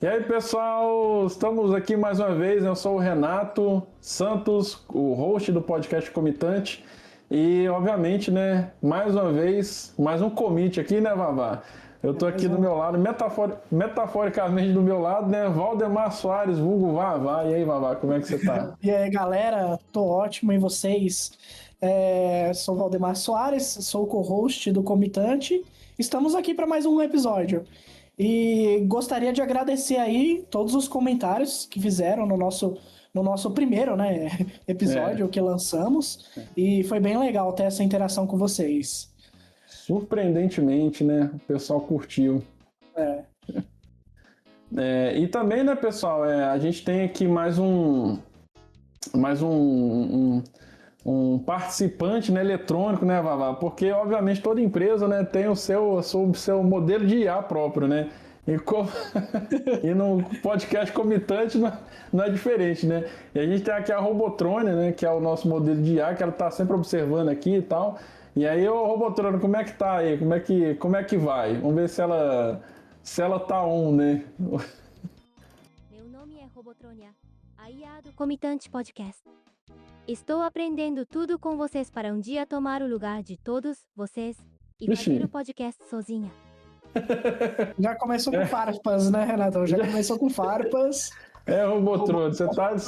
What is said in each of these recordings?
E aí, pessoal, estamos aqui mais uma vez. Eu sou o Renato Santos, o host do podcast Comitante. E, obviamente, né, mais uma vez, mais um commit aqui, né, Vavá? Eu tô aqui do meu lado, metaforicamente do meu lado, né, Valdemar Soares, vulgo Vavá. E aí, Vavá, como é que você tá? E aí, galera, tô ótimo, e vocês? Sou o Valdemar Soares, sou o co-host do Comitante. Estamos aqui para mais um episódio. E gostaria de agradecer aí todos os comentários que fizeram no nosso primeiro, né, episódio que lançamos. E foi bem legal ter essa interação com vocês. Surpreendentemente, né, o pessoal curtiu. E também, né, pessoal, a gente tem aqui mais um participante, né, eletrônico, né, Vavá? Porque, obviamente, toda empresa, né, tem o seu modelo de IA próprio, né? E no podcast Comitante não é diferente, né? E a gente tem aqui a Robotrone, né, que é o nosso modelo de IA, que ela tá sempre observando aqui e tal. E aí, ô Robotrone, como é que tá aí? Como é que vai? Vamos ver se ela tá on, né? Meu nome é Robotrônia, a IA do Comitante Podcast. Estou aprendendo tudo com vocês para um dia tomar o lugar de todos vocês e fazer o podcast sozinha. Já começou com farpas, né, Renato? Já começou com farpas. Robotrone, você tá de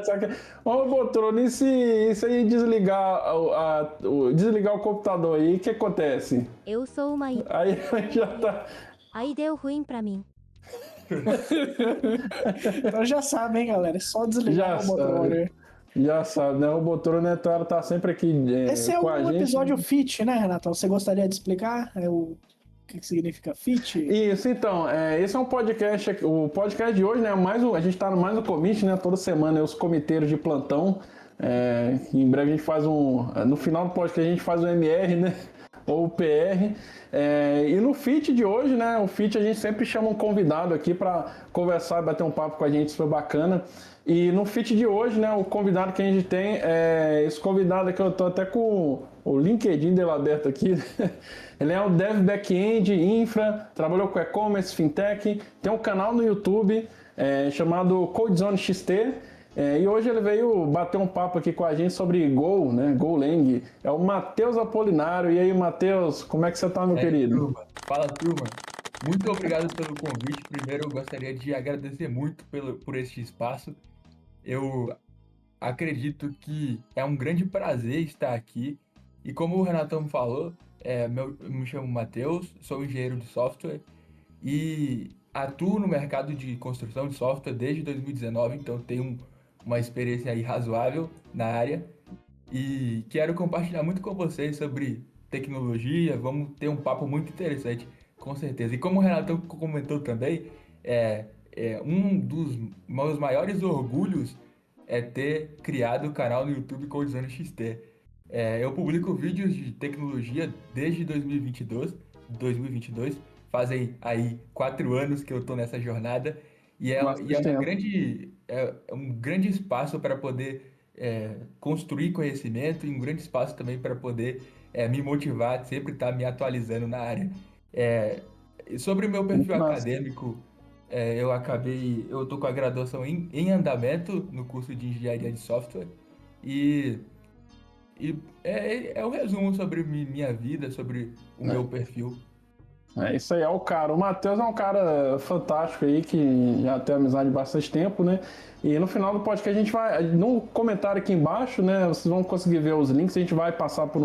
sacanagem. Robotrone, e se aí desligar o computador aí, o que acontece? Eu sou uma IA. Aí já tá... Aí deu ruim pra mim. Então já sabem, galera, é só desligar o Robotrone. Já sabe, né? O Robotrone, né, ela tá sempre aqui Esse é com a gente. um episódio fit, né, Renato? Você gostaria de explicar o que significa fit? Isso, então, esse é um podcast, o podcast de hoje, né, a gente tá mais no commit, né, toda semana os comiteiros de plantão, em breve a gente faz no final do podcast a gente faz um MR, né, ou o PR, e no FIT de hoje, né, o FIT a gente sempre chama um convidado aqui para conversar e bater um papo com a gente, super bacana. E no FIT de hoje, né, o convidado que a gente tem esse convidado aqui, eu tô até com o LinkedIn dele aberto aqui. Ele é um dev back-end, infra, trabalhou com e-commerce, fintech, tem um canal no YouTube chamado CodeZone XT. E hoje ele veio bater um papo aqui com a gente sobre Go, né, Golang. É o Matheus Apolinário. E aí, Matheus, como é que você tá, meu querido? Turma. Fala, turma. Muito obrigado pelo convite. Primeiro, eu gostaria de agradecer muito por este espaço. Eu acredito que é um grande prazer estar aqui. E como o Renatão falou, eu me chamo Matheus, sou engenheiro de software e atuo no mercado de construção de software desde 2019, então tenho uma experiência aí razoável na área. E quero compartilhar muito com vocês sobre tecnologia, vamos ter um papo muito interessante, com certeza. E como o Renatão comentou também, um dos meus maiores orgulhos é ter criado o canal no YouTube CodeZone XT. Eu publico vídeos de tecnologia desde 2022, fazem aí 4 anos que eu estou nessa jornada, e é um grande espaço para poder construir conhecimento e um grande espaço também para poder me motivar, sempre estar me atualizando na área. Sobre o meu perfil acadêmico, eu tô com a graduação em andamento no curso de engenharia de software e é um resumo sobre minha vida, sobre o meu perfil. É isso aí, é o cara. O Matheus é um cara fantástico aí, que já tem amizade há bastante tempo, né? E no final do podcast a gente vai, no comentário aqui embaixo, né? Vocês vão conseguir ver os links, a gente vai passar por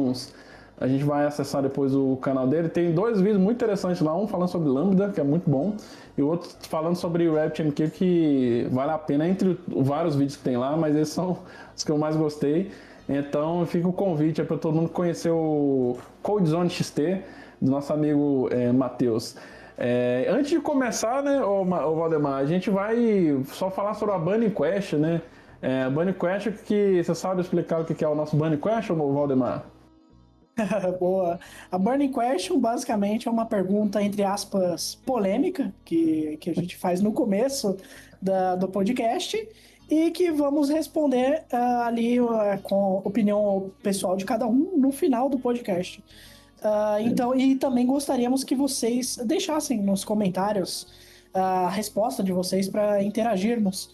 a gente vai acessar depois o canal dele. Tem 2 vídeos muito interessantes lá, um falando sobre Lambda, que é muito bom, e o outro falando sobre o RabbitMQ, que vale a pena, entre vários vídeos que tem lá, mas esses são os que eu mais gostei. Então fica o convite para todo mundo conhecer o CodeZone XT, do nosso amigo Matheus. Antes de começar, né, o Valdemar, a gente vai só falar sobre a Burning Question, né? Burning Question, que você sabe explicar o que é o nosso Burning Question, Valdemar? Boa. A Burning Question basicamente é uma pergunta, entre aspas, polêmica, que a gente faz no começo do podcast e que vamos responder ali com a opinião pessoal de cada um no final do podcast. Então, e também gostaríamos que vocês deixassem nos comentários a resposta de vocês para interagirmos.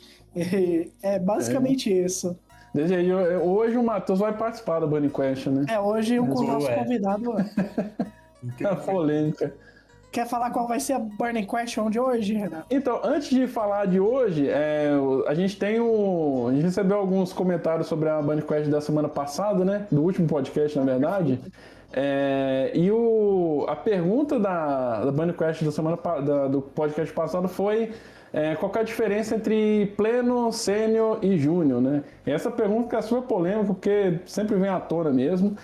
É basicamente isso. Desde aí, hoje o Matheus vai participar do Bunny Question, né? Hoje o Boa, nosso convidado A polêmica. quer falar qual vai ser a Burning Question de hoje, Renato? Então, antes de falar de hoje, a gente a gente recebeu alguns comentários sobre a Bunny Quest da semana passada, né? Do último podcast, na verdade. A pergunta da Bunny Quest do podcast passado foi qual que é a diferença entre pleno, sênior e júnior, né? E essa pergunta é super polêmica, porque sempre vem à tona mesmo.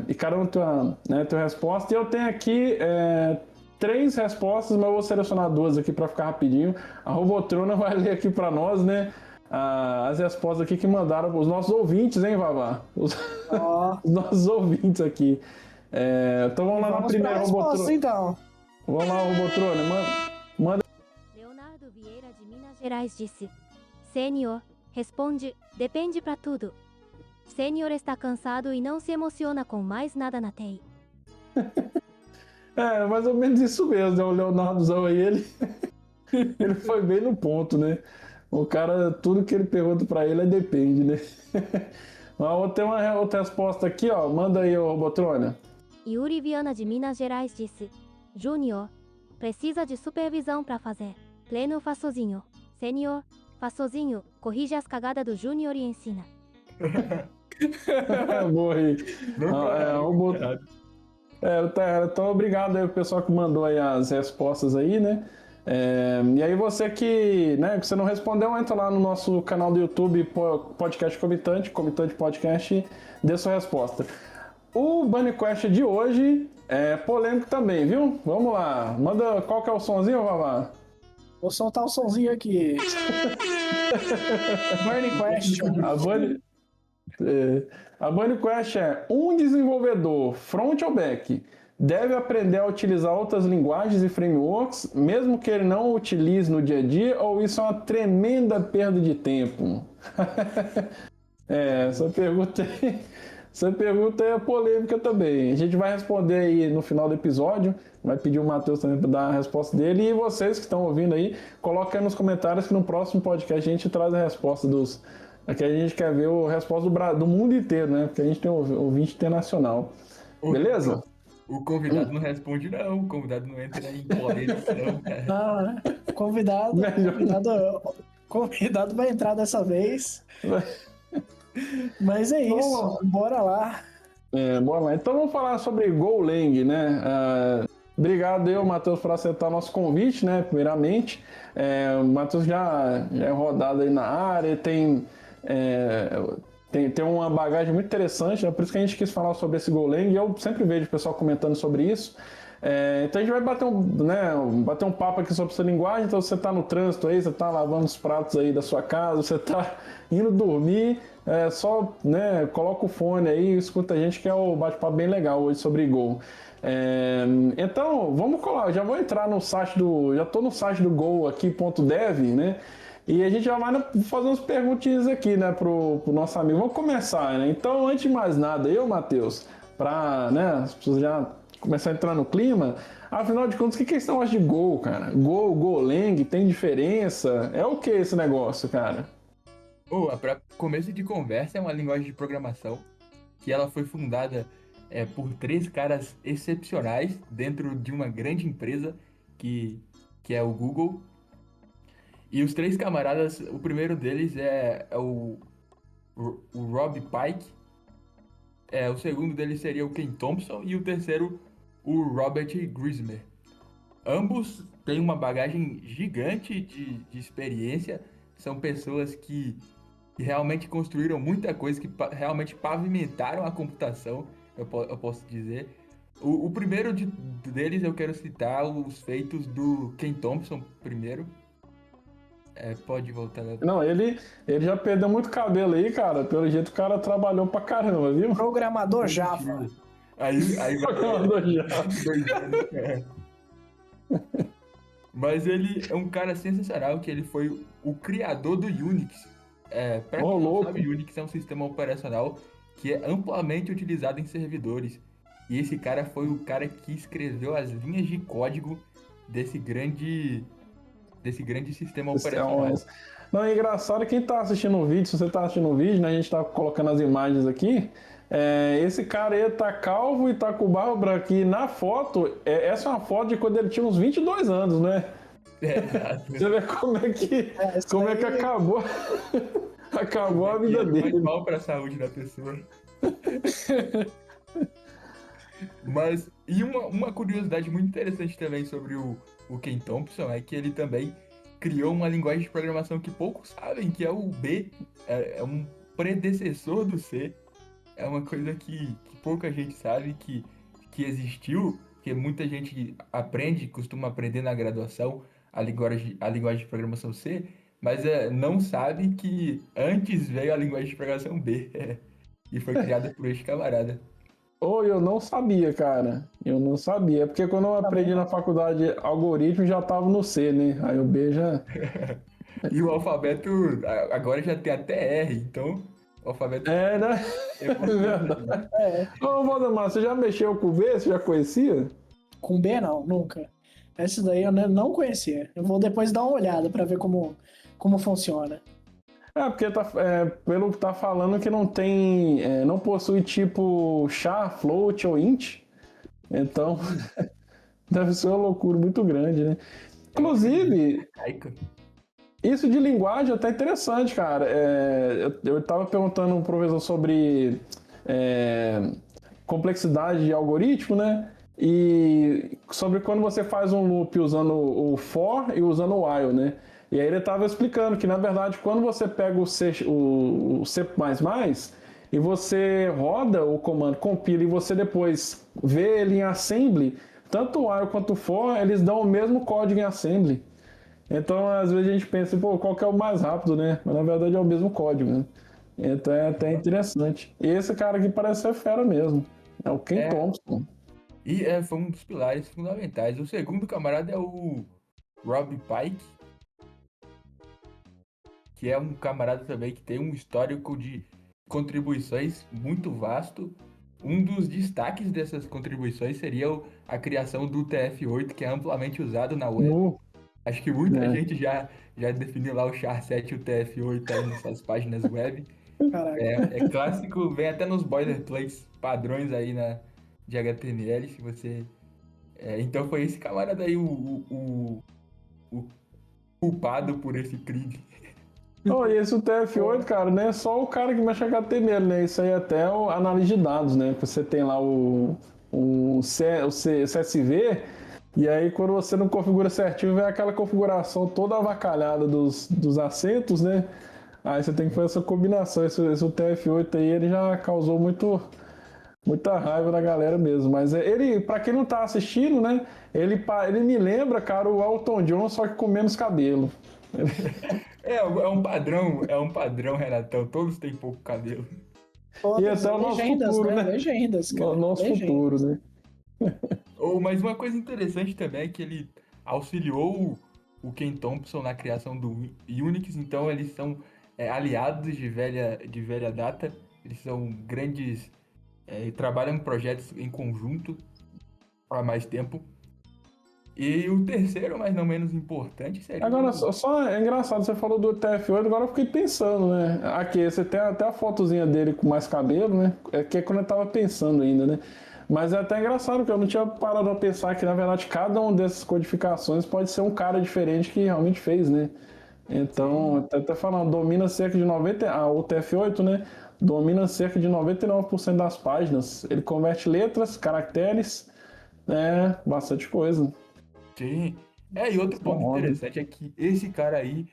E cada um tem uma resposta. E eu tenho aqui 3 respostas, mas eu vou selecionar 2 aqui para ficar rapidinho. A Robotrona vai ler aqui para nós, né? As respostas aqui que mandaram os nossos ouvintes, hein, Vavá? Os nossos ouvintes aqui. Então vamos lá na primeira Robotrona. Então. Vamos lá, Robotrona. Manda. Leonardo Vieira de Minas Gerais disse: Sênior, responde, depende pra tudo. Sênior está cansado e não se emociona com mais nada na TI. Mais ou menos isso mesmo, né? O Leonardozão aí, ele foi bem no ponto, né? O cara, tudo que ele pergunta pra ele depende, né? Tem uma outra resposta aqui, ó. Manda aí, ô Robotrônia. Yuri Viana de Minas Gerais disse: Júnior, precisa de supervisão pra fazer. Pleno faz sozinho. Sênior, faz sozinho, corrige as cagadas do Júnior e ensina. Boa aí. Então obrigado aí o pessoal que mandou aí as respostas aí, né? E aí você que você não respondeu, entra lá no nosso canal do YouTube, Podcast Comitante Podcast, dê sua resposta. O Bunny Quest de hoje é polêmico também, viu? Vamos lá, manda qual que é o sonzinho, Vavá? Vou soltar o sonzinho aqui. Burning Question. A Bunny Quest é: um desenvolvedor front ou back deve aprender a utilizar outras linguagens e frameworks, mesmo que ele não utilize no dia a dia, ou isso é uma tremenda perda de tempo? Essa pergunta é polêmica também. A gente vai responder aí no final do episódio, vai pedir o Matheus também para dar a resposta dele, e vocês que estão ouvindo aí, coloquem aí nos comentários que no próximo podcast a gente traz a resposta dos... Aqui a gente quer ver a resposta do mundo inteiro, né? Porque a gente tem ouvinte internacional. Beleza? O convidado não responde, não. O convidado não entra em polêmica, não, cara. Não, convidado vai entrar dessa vez. Mas é isso, bora lá. Bora lá. Então vamos falar sobre Golang, né? Obrigado aí, Matheus, por aceitar nosso convite, né? Primeiramente. O Matheus já é rodado aí na área, tem uma bagagem muito interessante, né? Por isso que a gente quis falar sobre esse Golang, e eu sempre vejo o pessoal comentando sobre isso. Então a gente vai bater um papo aqui sobre essa linguagem. Então você está no trânsito aí, você está lavando os pratos aí da sua casa, você está indo dormir, coloca o fone aí e escuta a gente, que é o bate-papo bem legal hoje sobre Go. Então vamos colar, já vou entrar no site já estou no site do Go aqui, .dev, né? E a gente já vai fazer umas perguntinhas aqui, né, pro nosso amigo. Vamos começar, né? Então, antes de mais nada, Matheus, para as pessoas já começar a entrar no clima, afinal de contas, o que é esse negócio de Go, cara? Golang, tem diferença? É o que esse negócio, cara? Para começo de conversa, é uma linguagem de programação que ela foi fundada por 3 caras excepcionais dentro de uma grande empresa que é o Google. E os 3 camaradas, o primeiro deles é o Rob Pike, o segundo deles seria o Ken Thompson e o terceiro o Robert Grismer. Ambos têm uma bagagem gigante de experiência, são pessoas que realmente construíram muita coisa, que realmente pavimentaram a computação, eu posso dizer. O primeiro deles eu quero citar os feitos do Ken Thompson primeiro. Pode voltar. Não, ele já perdeu muito cabelo aí, cara. Pelo jeito o cara trabalhou pra caramba, viu? Programador Java. Aí Programador Java. Mas ele é um cara sensacional, que ele foi o criador do Unix. Pra quem não sabe, o Unix é um sistema operacional que é amplamente utilizado em servidores. E esse cara foi o cara que escreveu as linhas de código desse grande sistema Esse é operacional. Não, é engraçado quem tá assistindo o vídeo, se você tá assistindo o vídeo, né, a gente tá colocando as imagens aqui, esse cara aí tá calvo e tá com barba branca, e na foto, essa é uma foto de quando ele tinha uns 22 anos, né? Exato. Você vê como é que acabou, acabou a vida Faz dele. mal para a saúde da pessoa. Mas, e uma curiosidade muito interessante também sobre o Ken Thompson é que ele também criou uma linguagem de programação que poucos sabem, que é o B, é um predecessor do C. É uma coisa que pouca gente sabe que existiu, que muita gente costuma aprender na graduação a linguagem de programação C, mas não sabe que antes veio a linguagem de programação B, e foi criada por este camarada. Eu não sabia, cara. Eu não sabia. Porque quando eu aprendi na faculdade algoritmo, já tava no C, né? Aí o B já... E o alfabeto agora já tem até R, então o alfabeto... né? É verdade. Ô, Valdemar, você já mexeu com o B? Você já conhecia? Com B, não, nunca. Essa daí eu não conhecia. Eu vou depois dar uma olhada pra ver como funciona. Porque pelo que tá falando que não tem, não possui tipo char, float ou int, então deve ser uma loucura muito grande, né? Inclusive, isso de linguagem é até interessante, cara. Eu tava perguntando um professor sobre complexidade de algoritmo, né? E sobre quando você faz um loop usando o for e usando o while, né? E aí ele estava explicando que, na verdade, quando você pega o C++ e você roda o comando, compila, e você depois vê ele em assembly, tanto o while quanto o for, eles dão o mesmo código em assembly. Então, às vezes a gente pensa, qual que é o mais rápido, né? Mas, na verdade, é o mesmo código, né? Então, é até interessante. E esse cara aqui parece ser fera mesmo. É o Ken Thompson. E foi um dos pilares fundamentais. O segundo camarada é o Rob Pike, que é um camarada também que tem um histórico de contribuições muito vasto. Um dos destaques dessas contribuições seria a criação do TF8, que é amplamente usado na web. Acho que muita gente já definiu lá o char7 e o TF8 aí nessas páginas web. É clássico, vem até nos boilerplates padrões aí de HTML, se você... então foi esse camarada aí o culpado por esse crime. E esse TF8, cara, não é só o cara que mexe com HTML, né? Isso aí é até o análise de dados, né? Você tem lá o CSV, e aí quando você não configura certinho, vem aquela configuração toda avacalhada dos acentos, né? Aí você tem que fazer essa combinação. Esse TF8 aí, ele já causou muita raiva da galera mesmo. Mas ele, pra quem não tá assistindo, né? Ele me lembra, cara, o Elton John, só que com menos cabelo. É um padrão, Renatão. Todos têm pouco cabelo. E até o nosso futuro, né? Legendas, cara. Nosso futuro, né? Mas uma coisa interessante também é que ele auxiliou o Ken Thompson na criação do Unix, então eles são aliados de velha data, eles são grandes, trabalham em projetos em conjunto há mais tempo. E o terceiro, mas não menos importante, seria... Agora, só é engraçado, você falou do TF8, agora eu fiquei pensando, né? Aqui, você tem até a fotozinha dele com mais cabelo, né? Que é quando eu tava pensando ainda, né? Mas é até engraçado, porque eu não tinha parado a pensar que, na verdade, cada uma dessas codificações pode ser um cara diferente que realmente fez, né? Então, até falando, domina cerca de 90%, o TF8, né? Domina cerca de 99% das páginas. Ele converte letras, caracteres, bastante coisa. Sim. E outro ponto interessante é que esse cara aí,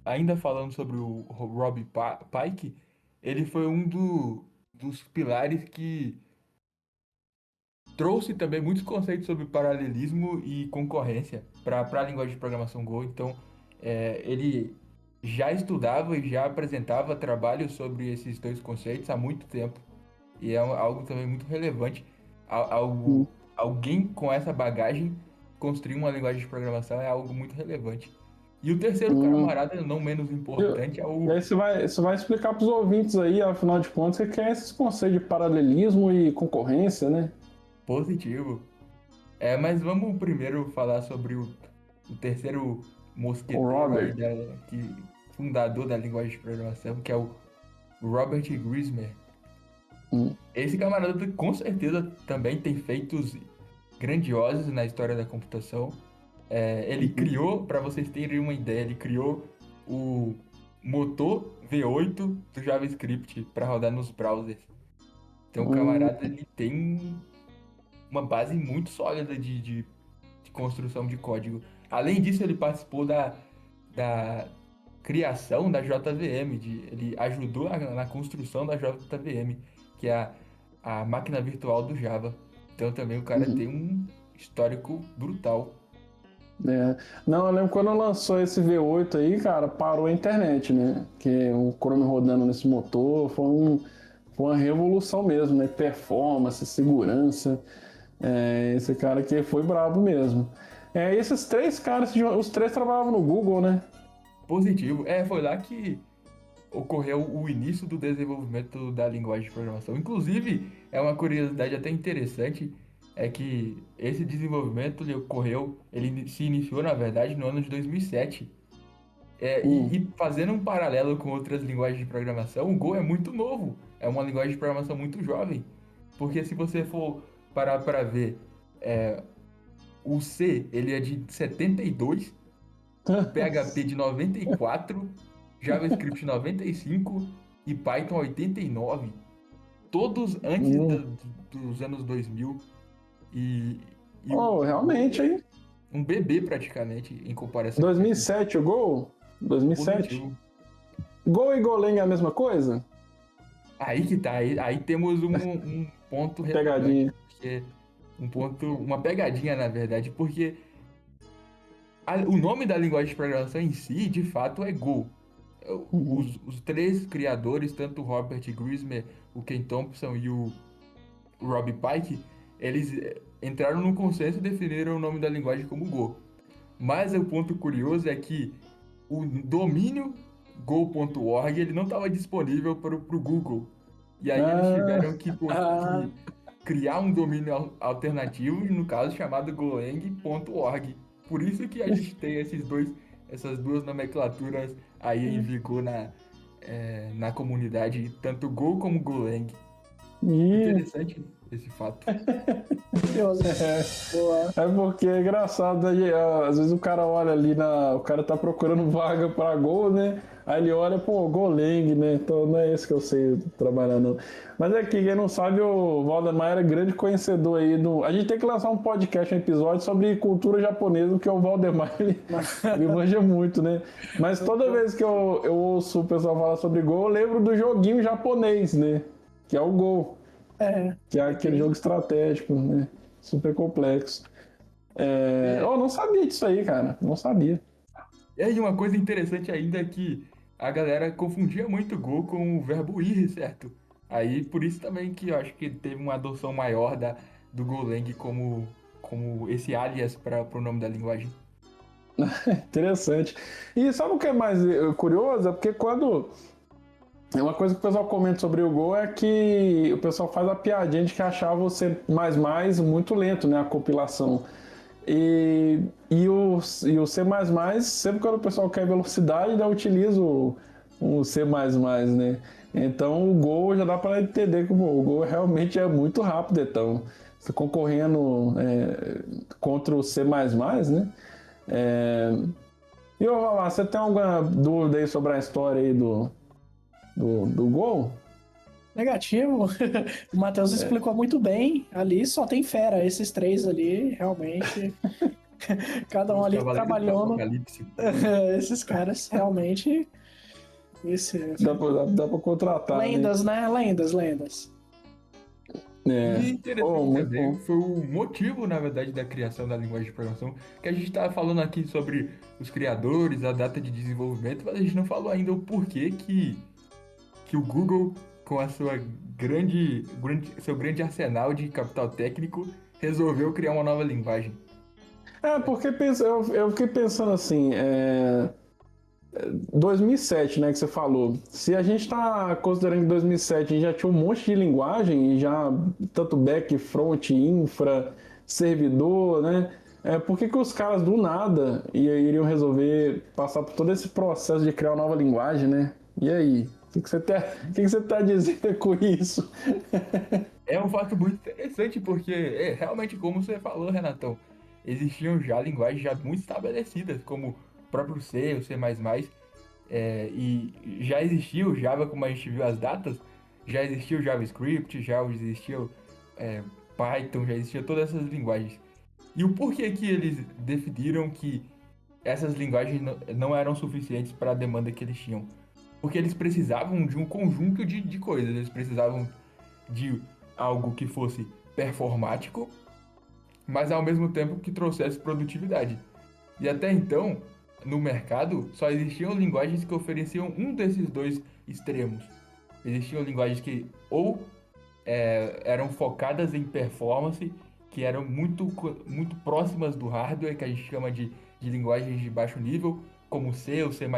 ainda falando sobre o Rob Pike, ele foi um dos pilares que trouxe também muitos conceitos sobre paralelismo e concorrência para a linguagem de programação Go. Então, ele já estudava e já apresentava trabalhos sobre esses dois conceitos há muito tempo. E é algo também muito relevante. Alguém com essa bagagem construir uma linguagem de programação é algo muito relevante. E o terceiro camarada, não menos importante, é o... E aí você vai explicar para os ouvintes aí, afinal de contas, o que é esses conceitos de paralelismo e concorrência, né? Positivo. Mas vamos primeiro falar sobre o terceiro O mosqueteiro Robert. aí fundador da linguagem de programação, que é o Robert Grismer. Hum. Esse camarada com certeza também tem feitos grandiosos na história da computação. Ele criou, para vocês terem uma ideia, ele criou o motor V8 do JavaScript para rodar nos browsers. Então o camarada ele tem uma base muito sólida de construção de código. Além disso, ele participou da criação da JVM, ele ajudou na construção da JVM, que é a máquina virtual do Java. Então também o cara tem um histórico brutal. Não, eu lembro quando lançou esse V8 aí, cara, parou a internet, né? Que o Chrome rodando nesse motor foi uma revolução mesmo, né? Performance, segurança. Esse cara aqui foi brabo mesmo. Esses três caras, os três trabalhavam no Google, né? Positivo. Foi lá que ocorreu o início do desenvolvimento da linguagem de programação. Inclusive, é uma curiosidade até interessante, é que esse desenvolvimento ele se iniciou, na verdade, no ano de 2007. E fazendo um paralelo com outras linguagens de programação, o Go é muito novo. É uma linguagem de programação muito jovem. Porque se você for parar para ver, o C, ele é de 72, o PHP de 94, JavaScript 95 e Python 89. Todos antes dos anos 2000. Realmente, hein? Um bebê praticamente em comparação. 2007 o Go? 2007? Positivo. Go e Golang é a mesma coisa? Aí que tá, aí temos um ponto Pegadinha. Que uma pegadinha na verdade, porque o nome da linguagem de programação em si, de fato, é Go. Os três criadores, tanto o Robert Grismer, o Ken Thompson e o Rob Pike, eles entraram num consenso e definiram o nome da linguagem como Go. Mas o ponto curioso é que o domínio go.org ele não estava disponível para o Google. E aí eles tiveram que criar um domínio alternativo, no caso chamado golang.org. Por isso que a gente tem essas duas nomenclaturas aí em vigor na comunidade, tanto Go como Golang. Interessante esse fato. Boa. Porque é engraçado, né? Às vezes o cara olha ali, o cara tá procurando vaga pra Go, né? Aí ele olha, Golang, né? Então não é esse que eu sei trabalhar, não. Mas quem não sabe, o Valdemar era grande conhecedor aí A gente tem que lançar um podcast, um episódio sobre cultura japonesa, porque o Valdemar, ele manja muito, né? Mas toda vez que eu ouço o pessoal falar sobre Go, eu lembro do joguinho japonês, né? Que é o Go. Que é aquele jogo estratégico, né? Super complexo. Eu não sabia disso aí, cara. Não sabia. E uma coisa interessante ainda é que a galera confundia muito Go com o verbo ir, certo? Aí por isso também que eu acho que teve uma adoção maior do Golang como esse alias para o nome da linguagem. Interessante. E sabe o que é mais curioso? É porque uma coisa que o pessoal comenta sobre o Go é que o pessoal faz a piadinha de que achava o C++ muito lento, né? A compilação. E o C++, sempre quando o pessoal quer velocidade, utiliza o C++, né? Então o Go já dá para entender que o Go realmente é muito rápido, então. Você concorrendo contra o C++, né? E você tem alguma dúvida aí sobre a história aí do Go? Negativo. O Matheus explicou muito bem. Ali só tem fera. Esses três ali, realmente. Cada um ali trabalhou no... Esses caras, realmente... Dá pra contratar. Lendas, né? Lendas. E interessante também foi o motivo, na verdade, da criação da linguagem de programação, que a gente estava falando aqui sobre os criadores, a data de desenvolvimento, mas a gente não falou ainda o porquê que o Google, com a seu grande arsenal de capital técnico, resolveu criar uma nova linguagem. Porque eu fiquei pensando assim, 2007, né, que você falou. Se a gente está considerando que em 2007 a gente já tinha um monte de linguagem, e já tanto back, front, infra, servidor, né? Por que os caras do nada iriam resolver passar por todo esse processo de criar uma nova linguagem, né? E aí? O que você tá dizendo com isso? É um fato muito interessante, porque realmente, como você falou, Renatão, existiam já linguagens já muito estabelecidas, como o próprio C, o C++, e já existia o Java, como a gente viu as datas, já existia o JavaScript, já existia o Python, já existia todas essas linguagens. E o porquê que eles definiram que essas linguagens não eram suficientes para a demanda que eles tinham? Porque eles precisavam de um conjunto de coisas. Eles precisavam de algo que fosse performático, mas ao mesmo tempo que trouxesse produtividade. E até então, no mercado, só existiam linguagens que ofereciam um desses dois extremos. Existiam linguagens que ou eram focadas em performance, que eram muito próximas do hardware, que a gente chama de linguagens de baixo nível, como C ou C++,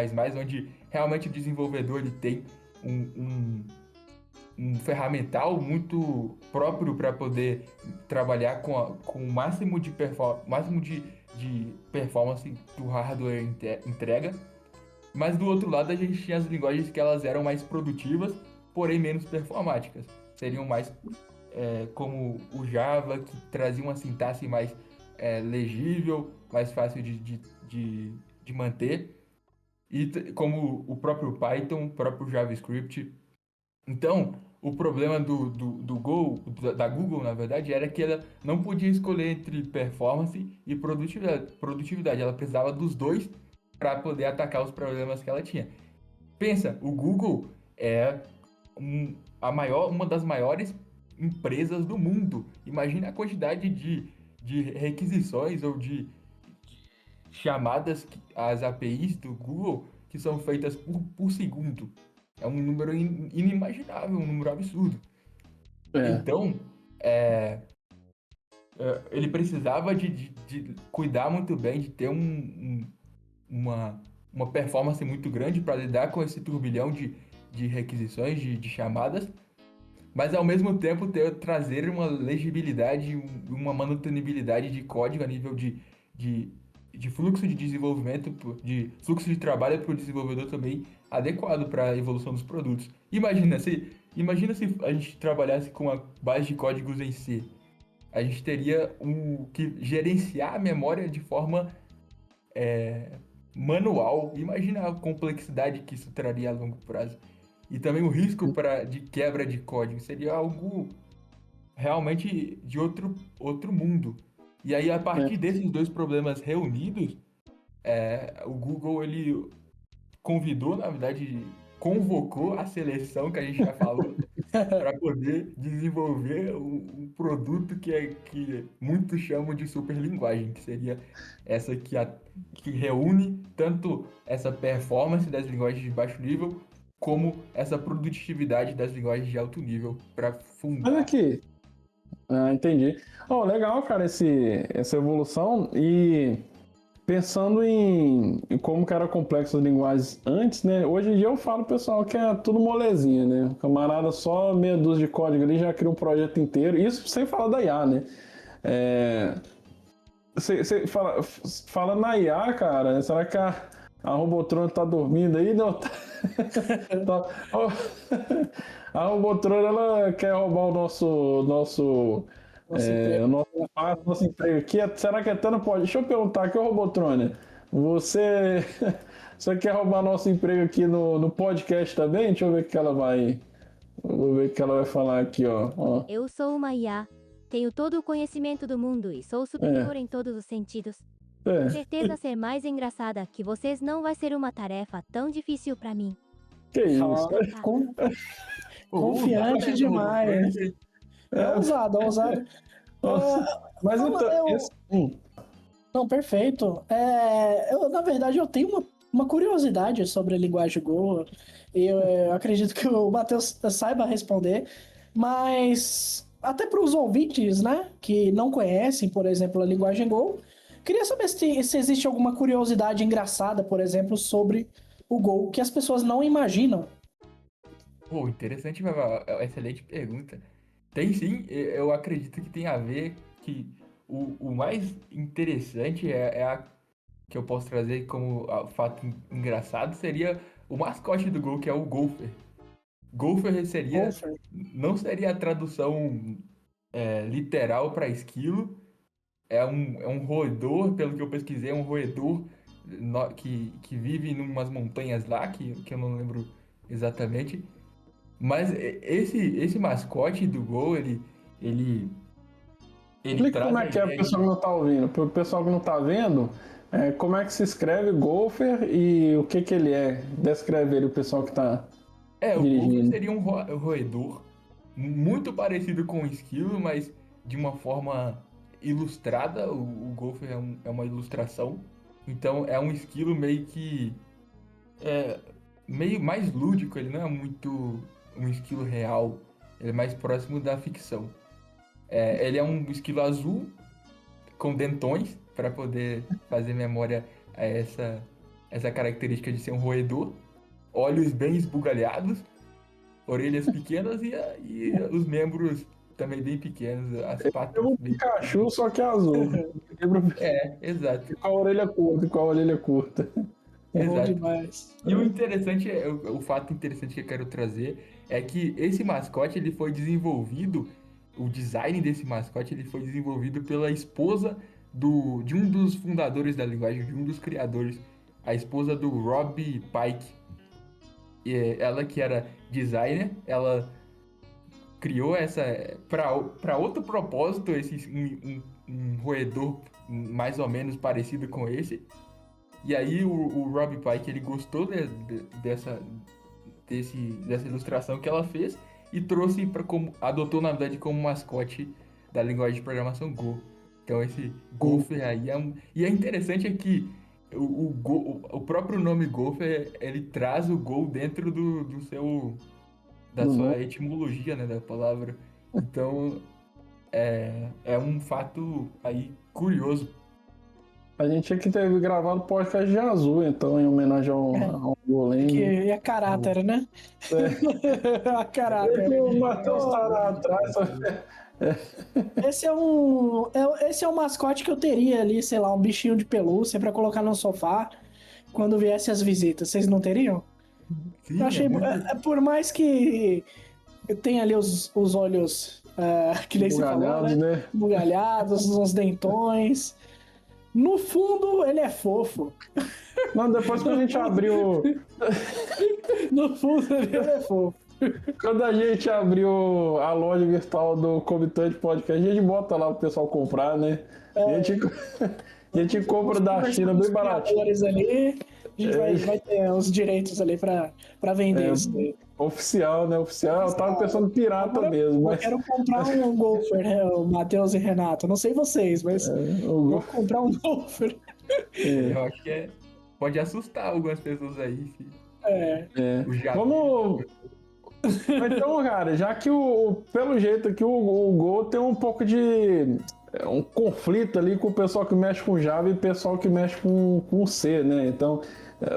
onde realmente o desenvolvedor ele tem um ferramental muito próprio para poder trabalhar com o máximo de performance que o hardware entrega. Mas do outro lado a gente tinha as linguagens que elas eram mais produtivas, porém menos performáticas. Seriam mais como o Java, que trazia uma sintaxe mais legível, mais fácil de manter, e como o próprio Python, o próprio JavaScript. Então, o problema da Google, na verdade, era que ela não podia escolher entre performance e produtividade. Ela precisava dos dois para poder atacar os problemas que ela tinha. Pensa, o Google é uma das maiores empresas do mundo. Imagina a quantidade de requisições ou de chamadas às APIs do Google que são feitas por segundo. É um número inimaginável, um número absurdo. Então, ele precisava de cuidar muito bem, de ter uma performance muito grande para lidar com esse turbilhão de requisições, de chamadas, mas ao mesmo tempo trazer uma legibilidade, uma manutenibilidade de código a nível de fluxo de desenvolvimento, de fluxo de trabalho para o desenvolvedor também adequado para a evolução dos produtos. Imagina se a gente trabalhasse com a base de códigos em C. A gente teria que gerenciar a memória de forma manual. Imagina a complexidade que isso traria a longo prazo. E também o risco de quebra de código. Seria algo realmente de outro mundo. E aí, a partir desses dois problemas reunidos, o Google ele convidou, na verdade, convocou a seleção que a gente já falou para poder desenvolver um produto que muitos chamam de superlinguagem, que seria essa que reúne tanto essa performance das linguagens de baixo nível como essa produtividade das linguagens de alto nível para fundar. Olha aqui. Entendi. Legal, cara, essa evolução. E pensando em como que era complexo as linguagens antes, né? Hoje em dia eu falo, pessoal, que é tudo molezinha, né? O camarada só meia dúzia de código ali já cria um projeto inteiro. Isso sem falar da IA, né? Você fala na IA, cara, será que a Robotron tá dormindo aí? Não, a Robotron, ela quer roubar o nosso emprego aqui. Será que até não pode? Deixa eu perguntar aqui, Robotrone, você quer roubar nosso emprego aqui no podcast também? Deixa eu ver o que ela vai. Vou ver o que ela vai falar aqui, ó. Eu sou uma IA. Tenho todo o conhecimento do mundo e sou superior em todos os sentidos. Com certeza ser mais engraçada que vocês não vai ser uma tarefa tão difícil pra mim. Que isso? Confiante demais. Ousado. Mas Não, perfeito. Na verdade, eu tenho uma curiosidade sobre a linguagem Go. Eu acredito que o Matheus saiba responder, mas até para os ouvintes, né, que não conhecem, por exemplo, a linguagem Go, queria saber se existe alguma curiosidade engraçada, por exemplo, sobre o Go, que as pessoas não imaginam. Interessante, Vavá. Excelente pergunta. Tem sim, eu acredito que tem a ver que o mais interessante que eu posso trazer como fato engraçado seria o mascote do Gol, que é o Golfer. Golfer Golfer. não seria a tradução literal para esquilo, é um roedor, pelo que eu pesquisei, é um roedor que vive em umas montanhas lá, que eu não lembro exatamente. Mas esse mascote do Gol, ele Explica traz como a é que é o ideia pessoal que não tá ouvindo. Pro pessoal que não tá vendo, como é que se escreve Golfer e o que ele é? Descreve ele, o pessoal que tá o Golfer dirigindo. seria um roedor muito parecido com o esquilo, mas de uma forma ilustrada. O Golfer é uma ilustração. Então é um esquilo meio que meio mais lúdico, ele não é muito um esquilo real, ele é mais próximo da ficção. Ele é um esquilo azul com dentões para poder fazer memória a essa característica de ser um roedor, olhos bem esbugalhados, orelhas pequenas e os membros também bem pequenos, as É patas um bem Pikachu, pequenas. só que é azul. Lembra Exato, com a orelha curta, com a orelha curta. Bom exato. demais. E o interessante, o fato interessante que eu quero trazer é que esse mascote ele foi desenvolvido, o design desse mascote ele foi desenvolvido pela esposa de um dos fundadores da linguagem, de um dos criadores, a esposa do Rob Pike. E ela que era designer, ela criou essa para outro propósito, um roedor mais ou menos parecido com esse. E aí o Rob Pike ele gostou dessa ilustração que ela fez e trouxe adotou na verdade como mascote da linguagem de programação Go. Então esse Golfer aí e é interessante é que o próprio nome Golfer ele traz o Go dentro da Do sua nome. etimologia, né, da palavra. Então é um fato aí curioso. A gente tinha que ter gravado o podcast de azul, então, em homenagem ao Golem. Que é caráter, né? A caráter. O Matheus tá lá atrás, sabe? Esse é um mascote que eu teria ali, sei lá, um bichinho de pelúcia pra colocar no sofá quando viesse as visitas. Vocês não teriam? Eu Sim, é achei, muito. por mais que tenha ali os olhos, que nem se falou, Bugalhados, né? né? Bugalhados, uns dentões. No fundo, ele é fofo. Não, depois que a gente abriu. No fundo, ele é fofo. Quando a gente abriu a loja virtual do Comitante Podcast, a gente bota lá pro pessoal comprar, né? A gente compra da China bem baratinho. Ali, a gente vai ter os direitos ali pra vender isso daí. Oficial, né? Oficial. Eu tava pensando pirata Agora, mesmo, eu mas quero comprar um Golfer, né? O Matheus e Renato. Não sei vocês, mas vou comprar um Golfer. Eu acho que pode assustar algumas pessoas aí. O Jair. Vamos. Então, cara, já que pelo jeito aqui o Go tem um pouco de um conflito ali com o pessoal que mexe com Java e o pessoal que mexe com C, né? Então,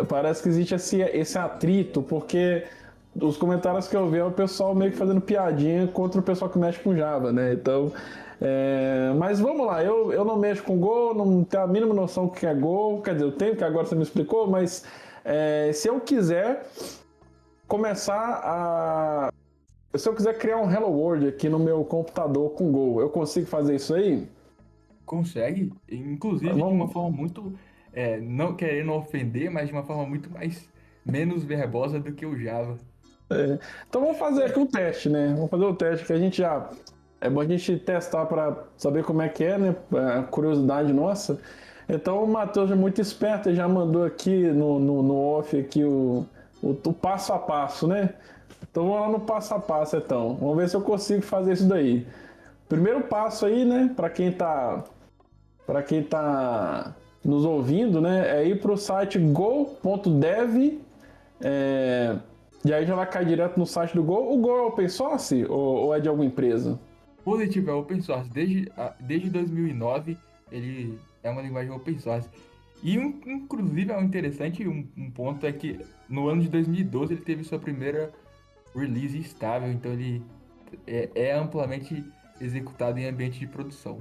parece que existe esse atrito, porque os comentários que eu vi é o pessoal meio que fazendo piadinha contra o pessoal que mexe com Java, né? Então, mas vamos lá, eu não mexo com Go, não tenho a mínima noção do que é Go, quer dizer, eu tenho, que agora você me explicou, mas se eu quiser se eu quiser criar um Hello World aqui no meu computador com Go, eu consigo fazer isso aí? Consegue, inclusive de uma forma muito, não querendo ofender, mas de uma forma muito menos verbosa do que o Java. Então vamos fazer aqui um teste, né? Vamos fazer o teste que a gente já... É bom a gente testar para saber como é que é, né? Curiosidade nossa. Então o Matheus é muito esperto, ele já mandou aqui no off aqui o passo a passo, né? Então vamos lá no passo a passo, então. Vamos ver se eu consigo fazer isso daí. Primeiro passo aí, né? Para quem tá nos ouvindo, né? É ir para o site go.dev. E aí já vai cair direto no site do Go. O Go é open source ou é de alguma empresa? Positivo é open source. Desde 2009 ele é uma linguagem open source. E inclusive é interessante um ponto é que no ano de 2012 ele teve sua primeira release estável, então ele é amplamente executado em ambiente de produção.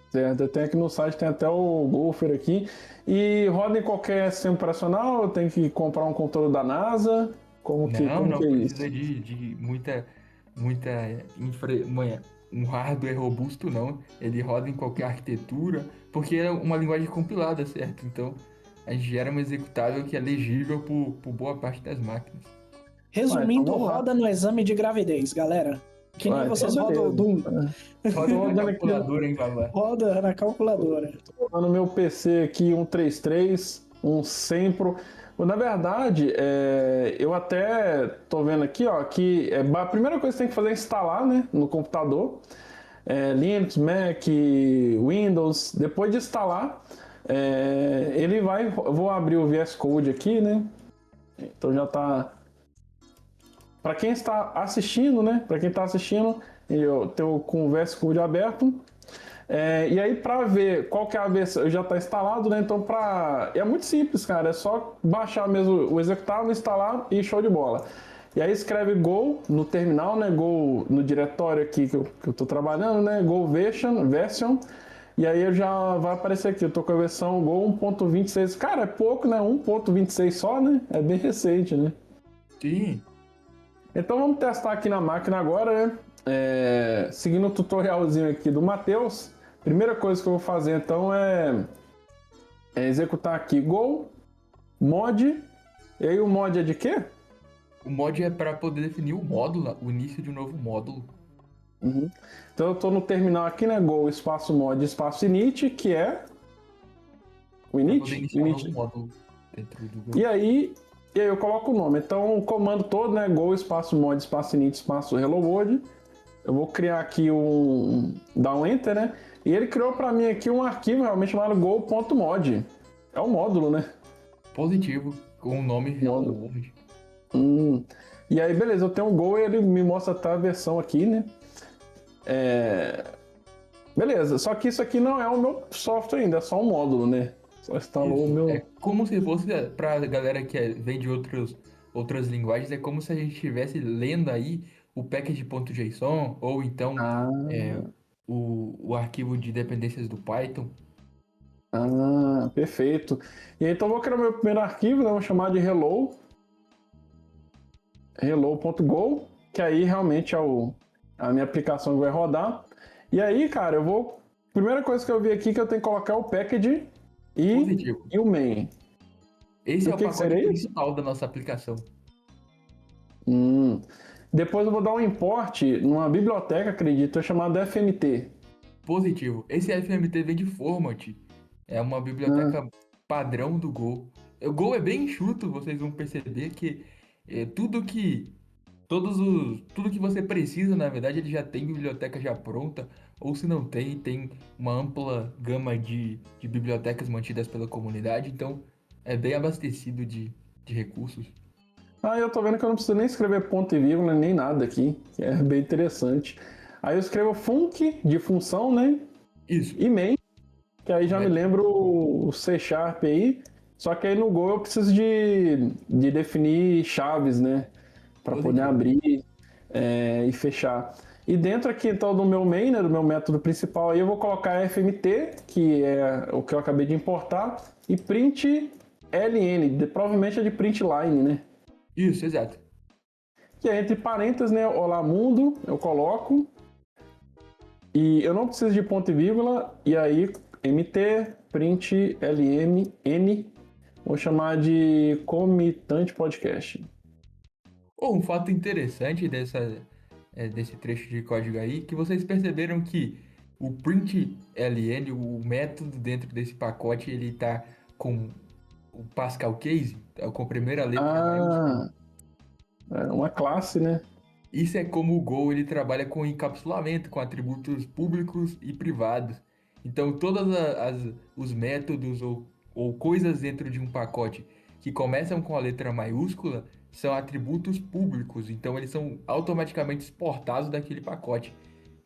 Certo, tem aqui no site, tem até o Golfer aqui. E roda em qualquer sistema operacional? Eu tenho que comprar um computador da NASA? Como que Não é precisa isso? de muita um hardware robusto, não. Ele roda em qualquer arquitetura, porque é uma linguagem compilada, certo? Então, a gente gera um executável que é legível por boa parte das máquinas. Então Resumindo, vamos lá. roda no exame de gravidez, galera. Que nem Então vocês rodam o beleza. Doom. Roda Tô na rodando aqui calculadora, hein, Vavá? Roda na calculadora. no meu PC aqui um 33, um Sempro. Na verdade, eu até tô vendo aqui, ó, que a primeira coisa que tem que fazer é instalar, né, no computador. Linux, Mac, Windows. Depois de instalar, ele vai. Eu vou abrir o VS Code aqui, né? Então já tá. Para quem está assistindo, né? Para quem está assistindo, eu tenho com o VS Code aberto. E aí, para ver qual que é a versão, já está instalado, né? Então, é muito simples, cara. É só baixar mesmo o executável, instalar e show de bola. E aí escreve Go no terminal, né? Go no diretório aqui que eu estou trabalhando, né? Go version. E aí já vai aparecer aqui. Eu tô com a versão Go 1.26. Cara, é pouco, né? 1.26 só, né? É bem recente, né? Sim. Então vamos testar aqui na máquina agora, né? Seguindo o tutorialzinho aqui do Matheus. Primeira coisa que eu vou fazer então é executar aqui Go, mod. E aí o mod é de quê? O mod é para poder definir o módulo, o início de um novo módulo. Uhum. Então eu estou no terminal aqui, né? Go, espaço mod, espaço init, que é o Para poder init. iniciar um novo módulo dentro do Go. E aí eu coloco o nome. Então o comando todo, né? Go, espaço mod, espaço init, espaço hello world. Eu vou criar aqui dar um enter, né? E ele criou para mim aqui um arquivo realmente chamado go.mod. É um módulo, né? Positivo, com o nome Hello Módulo. World. E aí, beleza, eu tenho um Go e ele me mostra até a versão aqui, né? Beleza, só que isso aqui não é o meu software ainda, é só um módulo, né? Só instalou o meu. É como se fosse, pra galera que vem de outras linguagens, é como se a gente estivesse lendo aí o package.json ou então Ah, o arquivo de dependências do Python. perfeito. E aí, então eu vou criar meu primeiro arquivo, né? Vou chamar de hello.go, que aí realmente é a minha aplicação que vai rodar. E aí, cara, eu vou. Primeira coisa que eu vi aqui que eu tenho que colocar é o package Positivo. e o main. Esse é o que pacote seria isso? principal da nossa aplicação. Depois eu vou dar um import numa biblioteca, acredito, chamada FMT. Positivo. Esse FMT vem de Format. É uma biblioteca padrão do Go. O Go é bem enxuto, vocês vão perceber que tudo que você precisa, na verdade, ele já tem biblioteca já pronta, ou se não tem, tem uma ampla gama de bibliotecas mantidas pela comunidade, então é bem abastecido de recursos. Eu tô vendo que eu não preciso nem escrever ponto e vírgula, nem nada aqui, que é bem interessante. Aí eu escrevo func, de função, né? Isso. E main, que aí já me lembra o C# aí, só que aí no Go eu preciso de definir chaves, né? Para poder abrir e fechar. E dentro aqui então do meu main, né, do meu método principal, aí eu vou colocar fmt, que é o que eu acabei de importar, e print ln, provavelmente é de print line, né? Isso, exato. Que é entre parênteses, né? Olá mundo, eu coloco. E eu não preciso de ponto e vírgula, e aí mt, print ln, vou chamar de comitante podcast. Um fato interessante desse trecho de código aí, que vocês perceberam que o print ln, o método dentro desse pacote, ele tá com o Pascal Case, com a primeira letra maiúscula. É uma classe, né? Isso é como o Go ele trabalha com encapsulamento, com atributos públicos e privados. Então, todos os métodos ou coisas dentro de um pacote que começam com a letra maiúscula são atributos públicos. Então, eles são automaticamente exportados daquele pacote.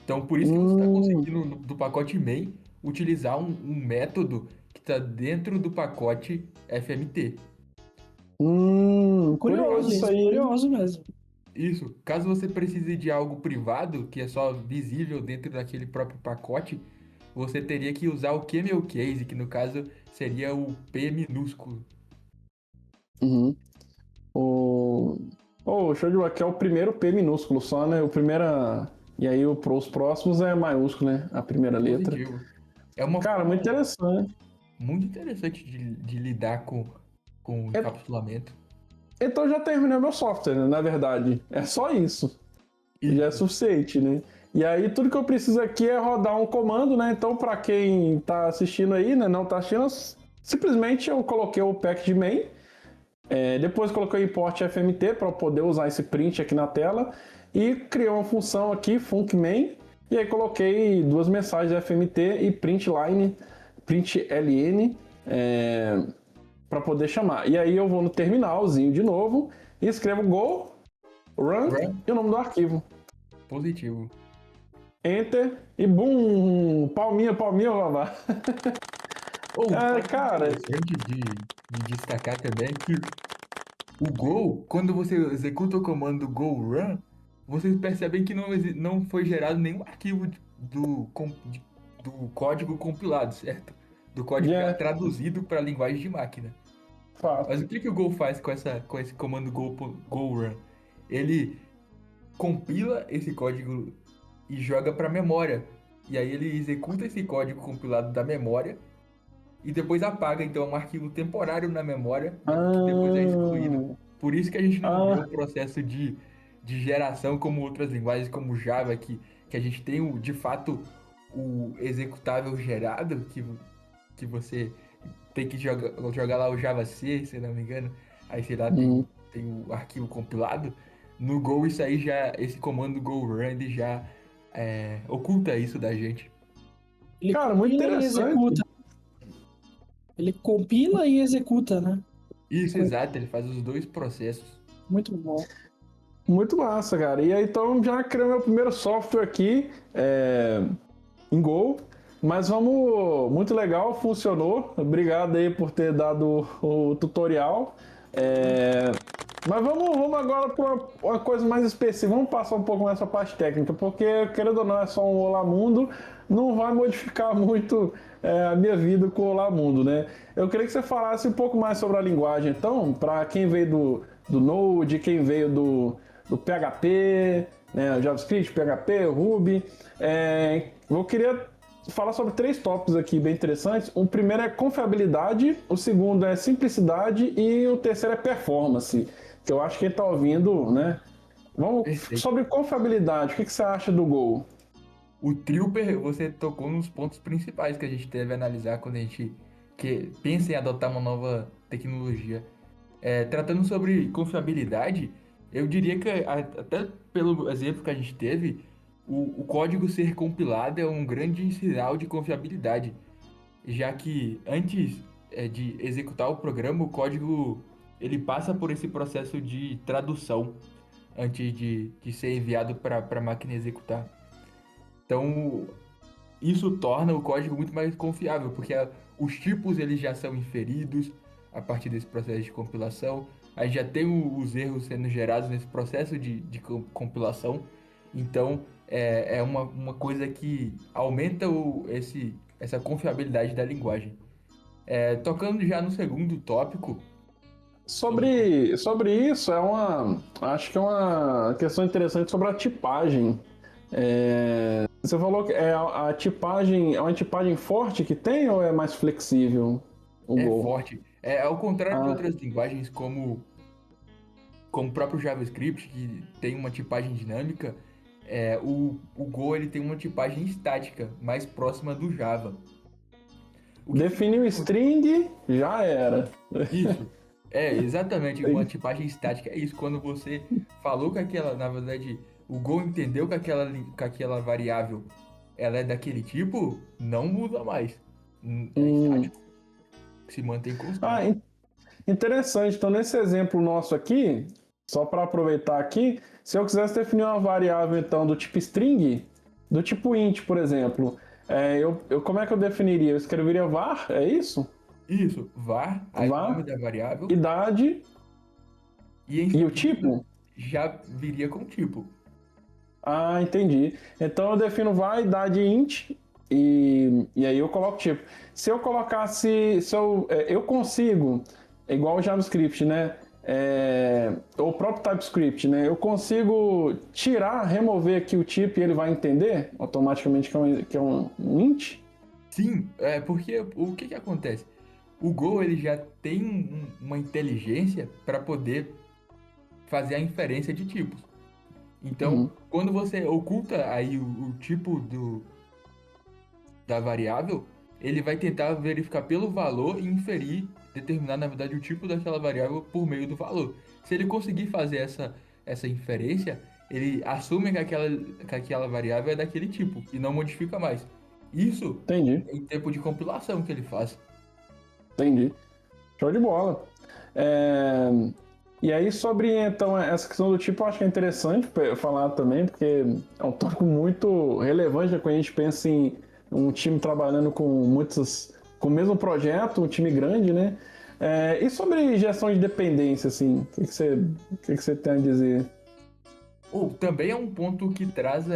Então, por isso que você está conseguindo, do pacote main, utilizar um método que está dentro do pacote FMT. Curioso isso aí. Curioso mesmo. Isso. Caso você precise de algo privado, que é só visível dentro daquele próprio pacote, você teria que usar o camel case, que no caso seria o P minúsculo. Uhum. Show de bola, que é o primeiro P minúsculo só, né? O primeiro. E aí os próximos é maiúsculo, né? A primeira letra. Positivo. É uma Cara, forma muito interessante. muito interessante de lidar com o encapsulamento. Então já terminei meu software, né? Na verdade. É só isso. Já é suficiente, né? E aí tudo que eu preciso aqui é rodar um comando, né? Então para quem tá assistindo aí, né? Não tá assistindo, simplesmente eu coloquei o package main. Depois coloquei o import fmt para poder usar esse print aqui na tela. E criei uma função aqui, funcMain. E aí coloquei duas mensagens fmt e println para poder chamar. E aí eu vou no terminalzinho de novo e escrevo go, run e o nome do arquivo. Positivo. Enter e bum! Palminha, babá. Cara. Interessante de destacar também que o Go, quando você executa o comando go run, vocês percebem que não foi gerado nenhum arquivo do código compilado, certo? Do código já traduzido para a linguagem de máquina. Fato. Mas o que o Go faz com esse comando go run? Ele compila esse código e joga para a memória. E aí ele executa esse código compilado da memória e depois apaga, então, um arquivo temporário na memória que depois é excluído. Por isso que a gente não vê o processo de geração como outras linguagens, como Java, que a gente tem, de fato, o executável gerado, que você tem que jogar lá o Java C, se não me engano, aí, sei lá, tem o arquivo compilado. No Go, isso aí esse comando go run, ele já oculta isso da gente. Ele Cara, muito interessante. Ele compila e executa, né? Isso, exato, ele faz os dois processos. Muito bom. Muito massa, cara. E aí, então, já criei meu primeiro software aqui em Go. Mas muito legal, funcionou. Obrigado aí por ter dado o tutorial. Mas vamos agora para uma coisa mais específica. Vamos passar um pouco nessa parte técnica, porque, querendo ou não, é só um Olá Mundo, não vai modificar muito a minha vida com o Olá Mundo, né? Eu queria que você falasse um pouco mais sobre a linguagem, então, para quem veio do Node, quem veio do PHP, né, JavaScript, PHP, Ruby. Eu queria falar sobre 3 tópicos aqui bem interessantes. O primeiro é confiabilidade, o segundo é simplicidade e o terceiro é performance, que eu acho que quem está ouvindo, né? Sobre confiabilidade, o que você acha do Go? O trio, você tocou nos pontos principais que a gente deve analisar quando a gente pensa em adotar uma nova tecnologia. Tratando sobre confiabilidade, eu diria que, até pelo exemplo que a gente teve, o código ser compilado é um grande sinal de confiabilidade, já que antes de executar o programa, o código ele passa por esse processo de tradução antes de ser enviado para a máquina executar. Então, isso torna o código muito mais confiável, porque os tipos eles já são inferidos a partir desse processo de compilação. Aí já tem os erros sendo gerados nesse processo de compilação. Então, é uma coisa que aumenta essa confiabilidade da linguagem. Tocando já no segundo tópico. Sobre isso, acho que é uma questão interessante sobre a tipagem. Você falou que a tipagem é uma tipagem forte que tem ou é mais flexível? Forte. Ao contrário de outras linguagens como o próprio JavaScript, que tem uma tipagem dinâmica, o Go ele tem uma tipagem estática, mais próxima do Java. Definiu string, já era. Isso. Exatamente, uma tipagem estática. É isso, quando você falou que na verdade, o Go entendeu que aquela variável ela é daquele tipo, não muda mais. É estático. Se mantém constante. Interessante. Então, nesse exemplo nosso aqui, só para aproveitar aqui, se eu quisesse definir uma variável então do tipo string, do tipo int, por exemplo, como é que eu definiria? Eu escreveria var, é isso? Isso, var, aí o nome da variável. Idade e o tipo? Já viria com tipo. Entendi. Então eu defino var, idade int, e aí eu coloco tipo. Se eu colocasse, eu consigo, é igual o JavaScript, né? O próprio TypeScript, né? Eu consigo remover aqui o tipo e ele vai entender automaticamente que é um int? Sim, porque o que acontece? O Go ele já tem uma inteligência para poder fazer a inferência de tipos. Então, Uhum. quando você oculta aí o tipo da variável, ele vai tentar verificar pelo valor e inferir, determinar, na verdade, o tipo daquela variável por meio do valor. Se ele conseguir fazer essa inferência, ele assume que aquela variável é daquele tipo e não modifica mais. Isso Entendi, em tempo de compilação que ele faz. entendi. Show de bola. É, E aí, sobre então essa questão do tipo, eu acho que é interessante falar também, porque é um tópico muito relevante, né, quando a gente pensa em um time trabalhando com o mesmo projeto, um time grande, né? E sobre gestão de dependência, assim, o que você tem a dizer? Ou também é um ponto que traz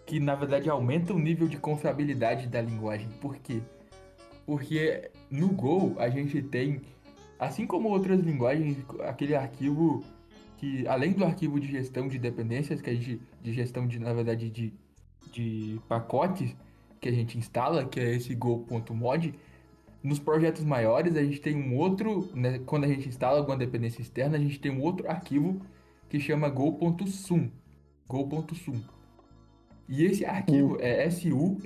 que na verdade aumenta o nível de confiabilidade da linguagem. Por quê? Porque no Go a gente tem, assim como outras linguagens, aquele arquivo que, além do arquivo de gestão de dependências, de gestão de, na verdade, de pacotes que a gente instala, que é esse go.mod, nos projetos maiores a gente tem um outro, né, quando a gente instala alguma dependência externa, a gente tem um outro arquivo que chama go.sum, go.sum. E esse Hum, arquivo é sum,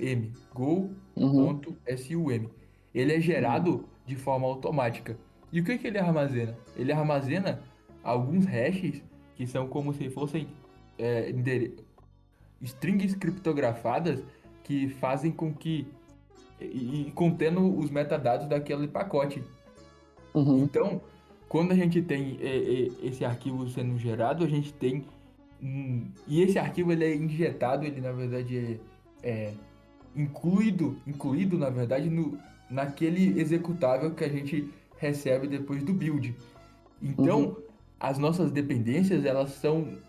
uhum, go.sum. Ele é uhum, gerado de forma automática. E o que que ele armazena? Ele armazena alguns hashes que são como se fossem é, endere- strings criptografadas que fazem com que e contendo os metadados daquele pacote. uhum, Então, quando a gente tem esse arquivo sendo gerado, a gente tem e esse arquivo ele é injetado, ele na verdade é incluído na verdade naquele executável que a gente recebe depois do build. uhum, Então, as nossas dependências, elas são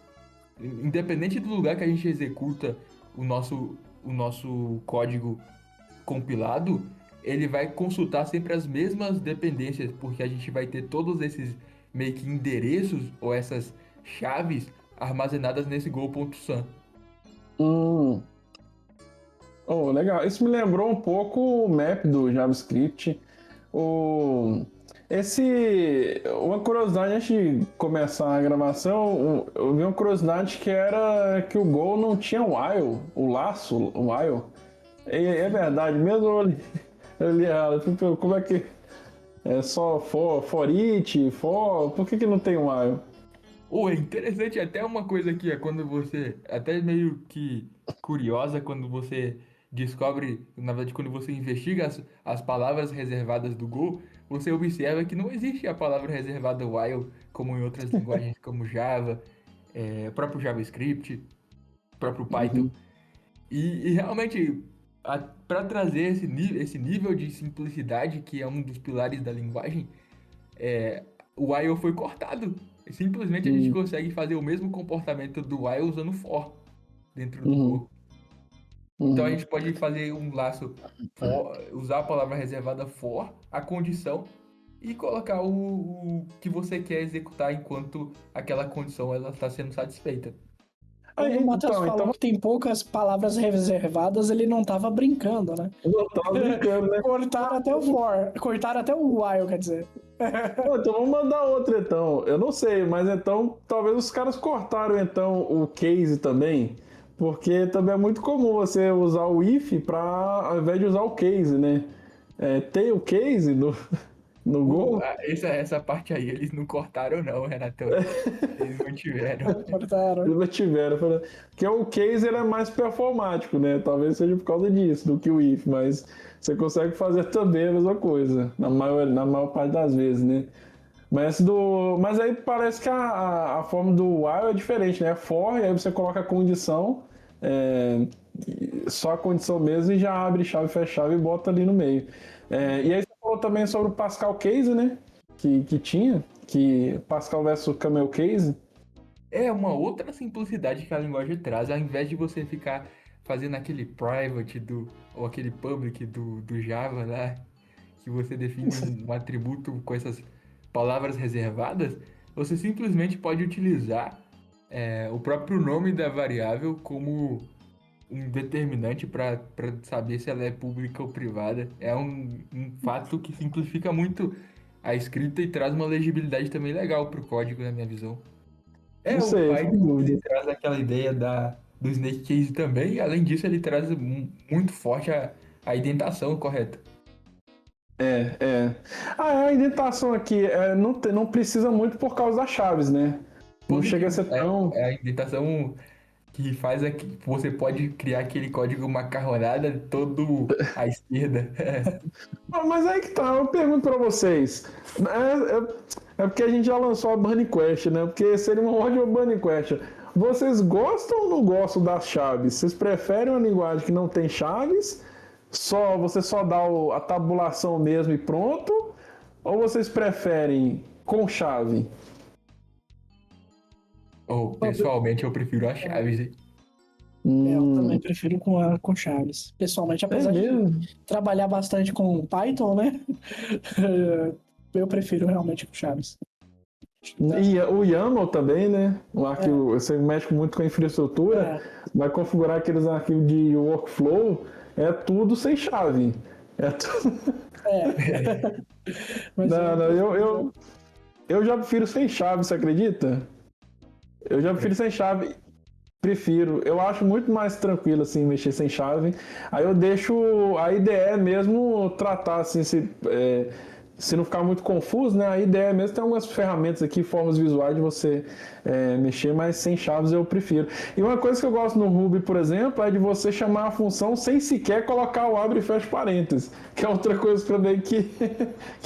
independente do lugar que a gente executa o nosso código compilado, ele vai consultar sempre as mesmas dependências, porque a gente vai ter todos esses meio que endereços ou essas chaves armazenadas nesse go.sam. uhum. Oh, legal. Isso me lembrou um pouco o map do JavaScript. O... Uma curiosidade antes de começar a gravação, eu vi uma curiosidade que era que o Go não tinha while, o laço, o while. É Sim. verdade, mesmo eu li errado. Eu falei, como é que é só for each, por que não tem while? Ou é interessante até uma coisa que é quando você, até meio que curiosa quando você descobre, na verdade, quando você investiga as palavras reservadas do Go, você observa que não existe a palavra reservada while, como em outras linguagens como Java, próprio JavaScript, próprio Python. Uhum, E realmente, para trazer esse nível de simplicidade, que é um dos pilares da linguagem, o while foi cortado. Simplesmente a gente uhum, consegue fazer o mesmo comportamento do while usando for dentro do uhum, Go. Então a uhum. gente pode fazer um laço for, usar a palavra reservada for, a condição, e colocar o que você quer executar enquanto aquela condição ela está sendo satisfeita. Quando o Matheus falou Então, que tem poucas palavras reservadas, ele não tava brincando, né? eu tava brincando, né? Cortaram até o for, cortaram até o while, quer dizer. Pô, então vamos mandar outra então. Eu não sei, mas então talvez os caras cortaram então o case também, porque também é muito comum você usar o if para ao invés de usar o case, né? Tem o case no Go? Essa parte aí eles não cortaram não, Renato. Eles mantiveram. Cortaram. Eles tiveram, porque o case ele é mais performático, né? Talvez seja por causa disso do que o if, mas você consegue fazer também a mesma coisa na maior parte das vezes, né? Mas aí parece que a forma do while é diferente, né? For, e aí você coloca a condição, é, só a condição mesmo e já abre chave, fecha chave e bota ali no meio. E aí você falou também sobre o Pascal Case, né? Que tinha, que Pascal versus Camel Case. É uma outra simplicidade que a linguagem traz, ao invés de você ficar fazendo aquele private ou aquele public do Java lá, que você define um atributo com essas palavras reservadas, você simplesmente pode utilizar o próprio nome da variável como um determinante para saber se ela é pública ou privada. É um fato que simplifica muito a escrita e traz uma legibilidade também legal para o código, na minha visão. Não O sei, sem Python, ele dúvida. traz aquela ideia do snake case também, e além disso ele traz muito forte a indentação correta. A indentação aqui não precisa muito por causa das chaves, né? Não chega a ser tão. É a indentação que faz você pode criar aquele código macarronada todo à esquerda. Mas aí que tá, eu pergunto pra vocês. É porque a gente já lançou a Bunny Quest, né? Porque seria uma ótima Bunny Quest. Vocês gostam ou não gostam das chaves? Vocês preferem uma linguagem que não tem chaves? Você só dá a tabulação mesmo e pronto? Ou vocês preferem com chave? Pessoalmente, eu prefiro as chaves. Hein? Eu também prefiro com chaves. Pessoalmente, apesar mesmo? de trabalhar bastante com Python, né? Eu prefiro realmente com chaves. E o YAML também, né? Um arquivo, você mexe muito com a infraestrutura, vai configurar aqueles arquivos de workflow, é tudo sem chave. É tudo. Mas Eu já prefiro sem chave, você acredita? Eu já prefiro sem chave. Prefiro. Eu acho muito mais tranquilo, assim, mexer sem chave. Aí eu deixo a IDE mesmo tratar, assim, se não ficar muito confuso, né? A IDE mesmo tem algumas ferramentas aqui, formas visuais de você mexer, mas sem chaves eu prefiro. E uma coisa que eu gosto no Ruby, por exemplo, é de você chamar a função sem sequer colocar o abre e fecha parênteses, que é outra coisa também que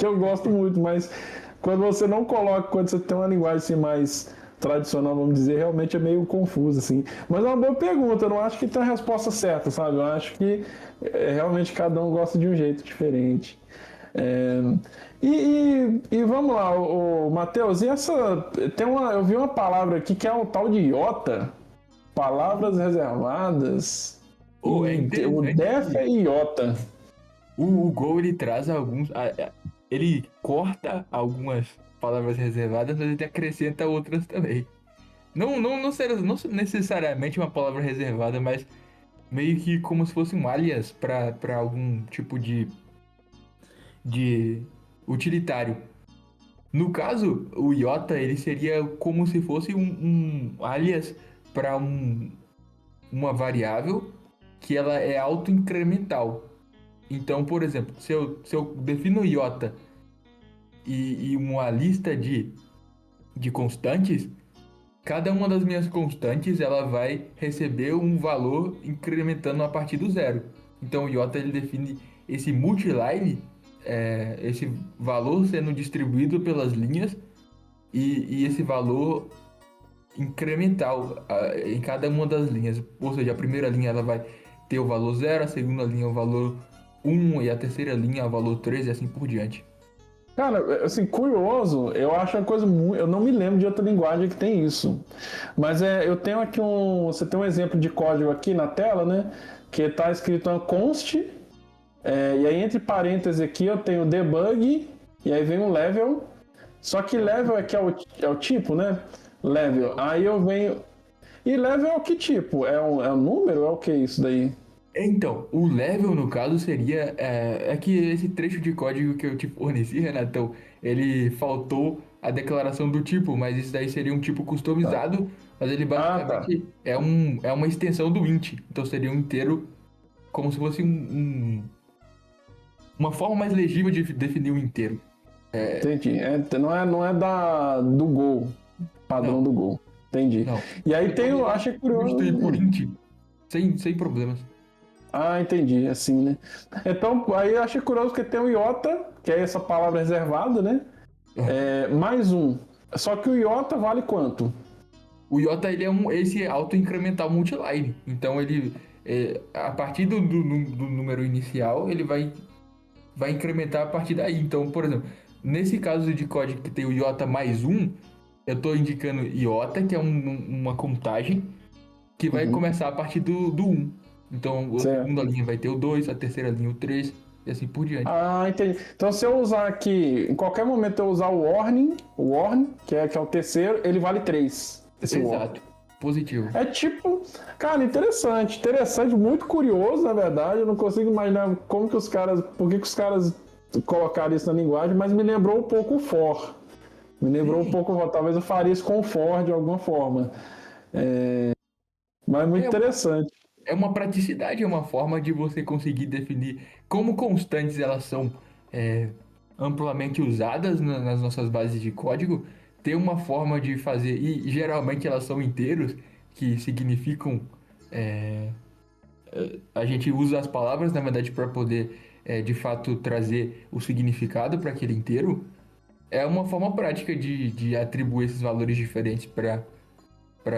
eu gosto muito, mas quando você não coloca, quando você tem uma linguagem assim mais tradicional, vamos dizer, realmente é meio confuso, assim. Mas é uma boa pergunta, eu não acho que tem a resposta certa, sabe? Eu acho que realmente cada um gosta de um jeito diferente. E vamos lá, o Matheus, eu vi uma palavra aqui que é um tal de iota, palavras reservadas, Oh, é o interessante. def é iota. O Go, ele traz ele corta algumas palavras reservadas, mas ele acrescenta outras também. Não necessariamente uma palavra reservada, mas meio que como se fosse um alias para algum tipo de utilitário. No caso, o iota, ele seria como se fosse um alias para uma variável que ela é autoincremental. Então, por exemplo, se eu defino iota e uma lista de constantes, cada uma das minhas constantes ela vai receber um valor incrementando a partir do zero. Então o iota ele define esse multiline, esse valor sendo distribuído pelas linhas e esse valor incremental em cada uma das linhas. Ou seja, a primeira linha ela vai ter o valor 0, a segunda linha o valor 1 e a terceira linha o valor 3 e assim por diante. Cara, assim, curioso, eu acho uma coisa muito. Eu não me lembro de outra linguagem que tem isso. Mas eu tenho aqui Você tem um exemplo de código aqui na tela, né? Que está escrito uma const. E aí, entre parênteses aqui, eu tenho debug. E aí vem um level. Só que level aqui é o tipo, né? Level. Aí eu venho. E level é o que tipo? É um número? É o que isso daí? Então, o level, no caso, seria... É que esse trecho de código que eu te forneci, Renatão, ele faltou a declaração do tipo, mas isso daí seria um tipo customizado, mas ele basicamente é uma extensão do int. Então seria um inteiro como se fosse uma forma mais legível de definir o inteiro. Entendi. Não é do Go, padrão Não. do Go. Entendi. Não. E aí achei curioso. Substituir por int, sem problemas. Ah, entendi, assim, né? Então, aí eu achei curioso que tem o iota, que é essa palavra reservada, né? Mais um. Só que o iota vale quanto? O iota, ele é esse auto-incremental multiline. Então, ele, a partir do número inicial, ele vai incrementar a partir daí. Então, por exemplo, nesse caso de código que tem o iota mais um, eu estou indicando iota, que é uma contagem, que vai começar a partir do 1. Então, a Certo. segunda linha vai ter o 2, a terceira linha o 3, e assim por diante. Ah, entendi. Então, se eu usar aqui, em qualquer momento eu usar o warning, que é o terceiro, ele vale 3. Esse warning. Exato. Positivo. É tipo, cara, interessante, muito curioso, na verdade. Eu não consigo imaginar como que os caras, por que os caras colocaram isso na linguagem, mas me lembrou um pouco o for. Me lembrou um pouco, talvez eu faria isso com o for de alguma forma. Mas muito interessante. É uma praticidade, é uma forma de você conseguir definir como constantes elas são amplamente usadas nas nossas bases de código, ter uma forma de fazer, e geralmente elas são inteiros, que significam. A gente usa as palavras, na verdade, para poder, de fato, trazer o significado para aquele inteiro. É uma forma prática de atribuir esses valores diferentes para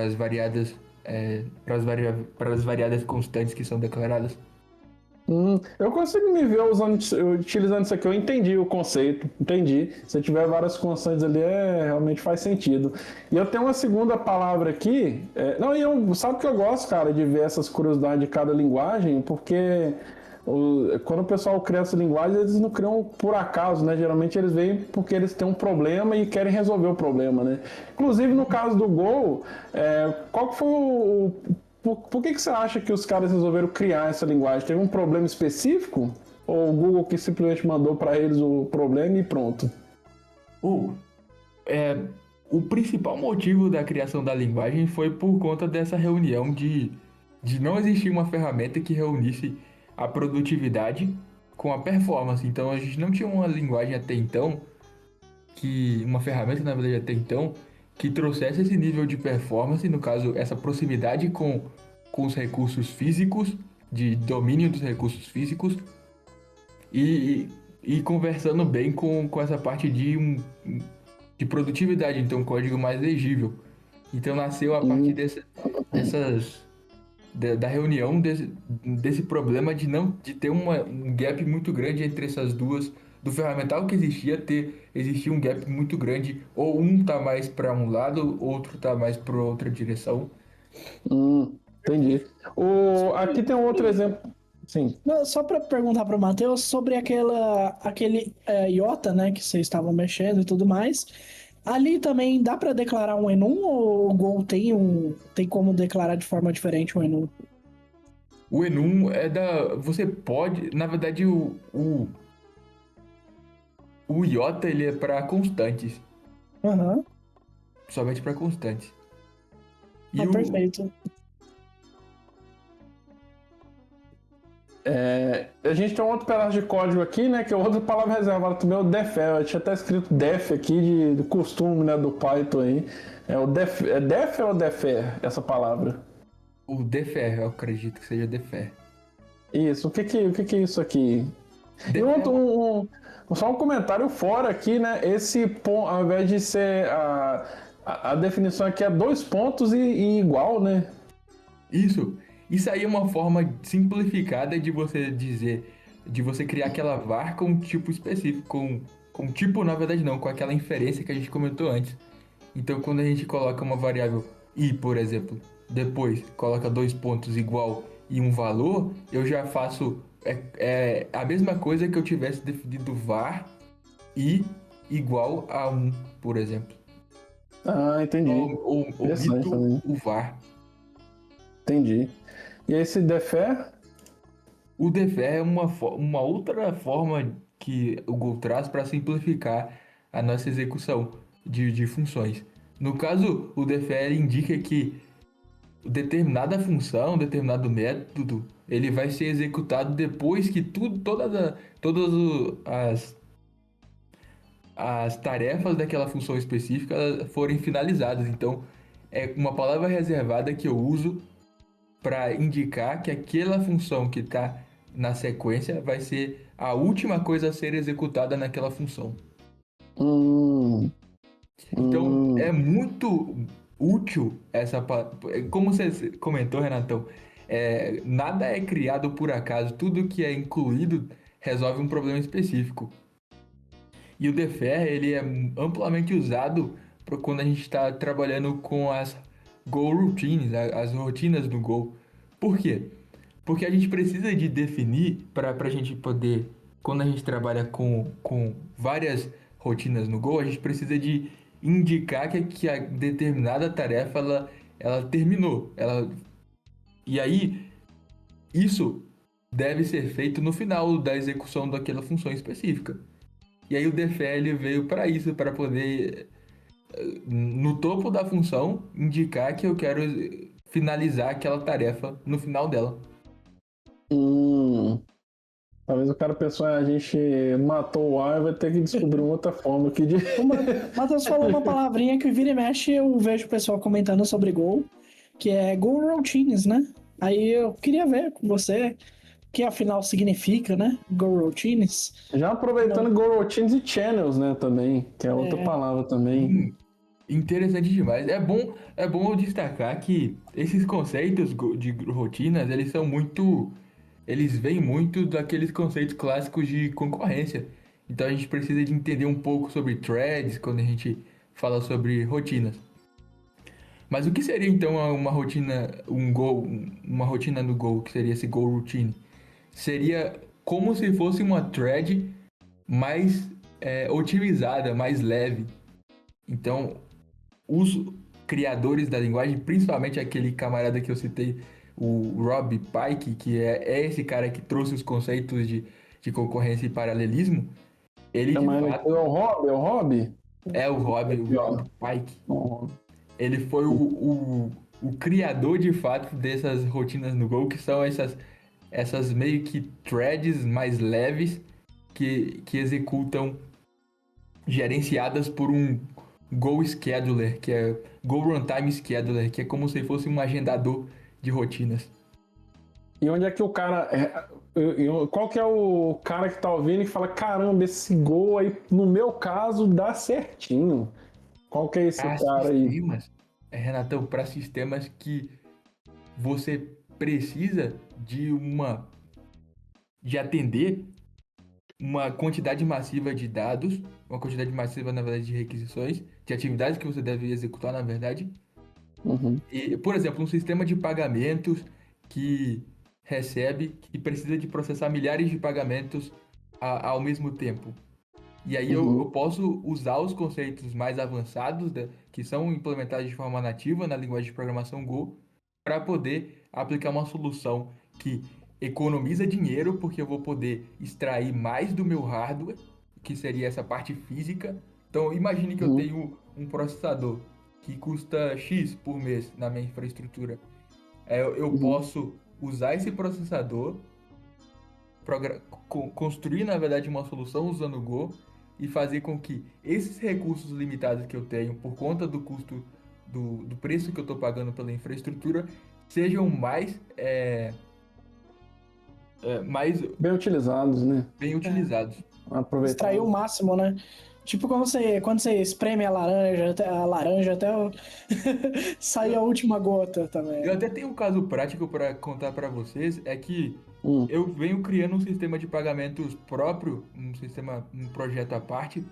as variadas, para as variadas constantes que são declaradas. Eu consigo me ver utilizando isso aqui, eu entendi o conceito, entendi. Se tiver várias constantes ali, realmente faz sentido. E eu tenho uma segunda palavra aqui, sabe que eu gosto, cara, de ver essas curiosidades de cada linguagem, porque quando o pessoal cria essa linguagem, eles não criam por acaso, né? Geralmente eles vêm porque eles têm um problema e querem resolver o problema, né? Inclusive, no caso do Go, qual que foi por que você acha que os caras resolveram criar essa linguagem? Teve um problema específico? Ou o Google que simplesmente mandou para eles o problema e pronto? O principal motivo da criação da linguagem foi por conta dessa reunião de não existir uma ferramenta que reunisse a produtividade com a performance. Então a gente não tinha uma linguagem até então, uma ferramenta na verdade até então, que trouxesse esse nível de performance, no caso, essa proximidade com os recursos físicos, de domínio dos recursos físicos, e conversando bem com essa parte de produtividade, então um código mais legível. Então nasceu a partir da reunião desse problema de ter um gap muito grande entre essas duas, do ferramental que existia um gap muito grande, ou um tá mais para um lado, outro tá mais para outra direção. Entendi. Aqui tem um outro exemplo. Sim. Não, só para perguntar para o Matheus sobre aquele IOTA, né, que vocês estavam mexendo e tudo mais. Ali também dá para declarar um enum ou o Go tem como declarar de forma diferente um enum? O enum você pode, na verdade, o IOTA ele é para constantes. Aham. Somente para constantes. Perfeito. A gente tem um outro pedaço de código aqui, né? Que é outra palavra reservada também, o def. Eu tinha até escrito def aqui, do costume, né, do Python aí. É def ou defer, essa palavra? O defer, eu acredito que seja defer. Isso, o que é isso aqui? E só um comentário fora aqui, né? Esse ponto, ao invés de ser a definição aqui é 2 pontos e igual, né? Isso aí é uma forma simplificada de você de você criar aquela var com um tipo específico, com tipo, na verdade não, com aquela inferência que a gente comentou antes. Então quando a gente coloca uma variável i, por exemplo, depois coloca 2 pontos igual e um valor, eu já faço a mesma coisa que eu tivesse definido var i igual a 1, por exemplo. Entendi. Ou omito o var. Entendi. E esse defer? O defer é uma outra forma que o Go traz para simplificar a nossa execução de funções. No caso, o defer indica que determinada função, determinado método, ele vai ser executado depois que todas as tarefas daquela função específica forem finalizadas. Então, é uma palavra reservada que eu uso para indicar que aquela função que está na sequência vai ser a última coisa a ser executada naquela função. Então, é muito útil como você comentou, Renatão, nada é criado por acaso, tudo que é incluído resolve um problema específico. E o defer, ele é amplamente usado quando a gente está trabalhando com as Go routines, as rotinas do Go. Por quê? Porque a gente precisa de definir para a gente poder, quando a gente trabalha com várias rotinas no Go, a gente precisa de indicar que a determinada tarefa ela terminou. E aí, isso deve ser feito no final da execução daquela função específica. E aí o DFL veio para isso, para poder, no topo da função, indicar que eu quero finalizar aquela tarefa no final dela. Talvez o cara pensou, a gente matou o ar e vai ter que descobrir uma outra forma aqui de... O Matheus falou uma palavrinha que vira e mexe eu vejo o pessoal comentando sobre Go, que é Go Routines, né? Aí eu queria ver com você o que afinal significa, né? Go Routines. Já aproveitando Go Routines e Channels, né, também, que é outra palavra também. Interessante demais. É bom eu destacar que esses conceitos de rotinas, eles vêm muito daqueles conceitos clássicos de concorrência. Então a gente precisa de entender um pouco sobre threads quando a gente fala sobre rotinas. Mas o que seria então uma rotina, uma rotina no Go, que seria esse Go Routine? Seria como se fosse uma thread mais otimizada, mais leve. Então, os criadores da linguagem, principalmente aquele camarada que eu citei, o Rob Pike, que é esse cara que trouxe os conceitos de concorrência e paralelismo, ele de fato... É o Rob? É o Rob Pike. Ele foi o criador de fato dessas rotinas no Go, que são essas meio que threads mais leves que executam, gerenciadas por um Go Scheduler, que é Go Runtime Scheduler, que é como se fosse um agendador de rotinas. E onde é que o cara... Qual que é o cara que tá ouvindo e fala, caramba, esse Go aí, no meu caso, dá certinho. Qual que é esse cara aí? Renatão, para sistemas que você precisa de atender uma quantidade massiva de dados, uma quantidade massiva, na verdade, de requisições, de atividades que você deve executar, na verdade. E, por exemplo, um sistema de pagamentos que precisa de processar milhares de pagamentos ao mesmo tempo. E aí eu posso usar os conceitos mais avançados que são implementados de forma nativa na linguagem de programação Go para poder aplicar uma solução que economiza dinheiro, porque eu vou poder extrair mais do meu hardware, que seria essa parte física. Então imagine que eu tenho um processador que custa X por mês na minha infraestrutura. Eu posso usar esse processador, construir na verdade uma solução usando o Go e fazer com que esses recursos limitados que eu tenho por conta do custo do preço que eu estou pagando pela infraestrutura sejam mais Bem utilizados, né? bem utilizados. Extrair o máximo, né? Tipo quando você espreme a laranja até sair a última gota também. Eu até tenho um caso prático para contar para vocês, é que eu venho criando um sistema de pagamentos próprio, um projeto à parte,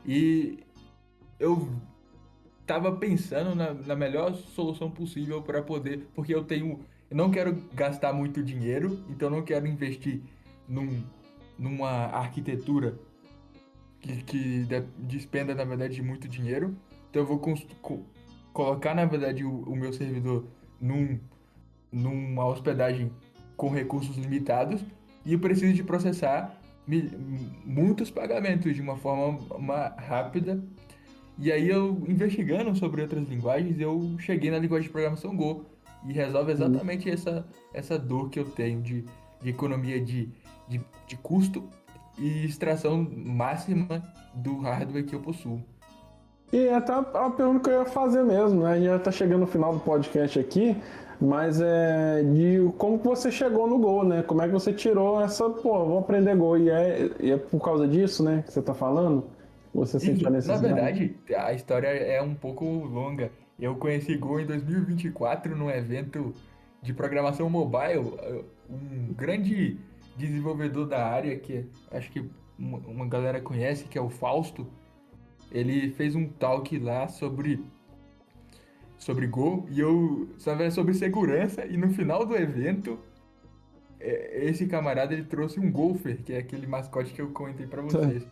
e eu estava pensando na melhor solução possível para poder, porque eu não quero gastar muito dinheiro, então eu não quero investir numa arquitetura que despenda, na verdade, muito dinheiro. Então eu vou colocar, na verdade, o meu servidor numa hospedagem com recursos limitados e eu preciso de processar muitos pagamentos de uma forma rápida. E aí eu, investigando sobre outras linguagens, eu cheguei na linguagem de programação Go e resolve exatamente essa dor que eu tenho de economia de custo e extração máxima do hardware que eu possuo. E até a pergunta que eu ia fazer mesmo, né? A gente já tá chegando no final do podcast aqui, mas de como que você chegou no Go, né? Como é que você tirou vou aprender Go, e é por causa disso, né, que você tá falando? Você sentiu a necessidade? Na verdade, a história é um pouco longa. Eu conheci Go em 2024 num evento de programação mobile. Um grande desenvolvedor da área, que acho que uma galera conhece, que é o Fausto, ele fez um talk lá sobre Go, e sobre segurança, e no final do evento esse camarada, ele trouxe um Golfer, que é aquele mascote que eu comentei pra vocês.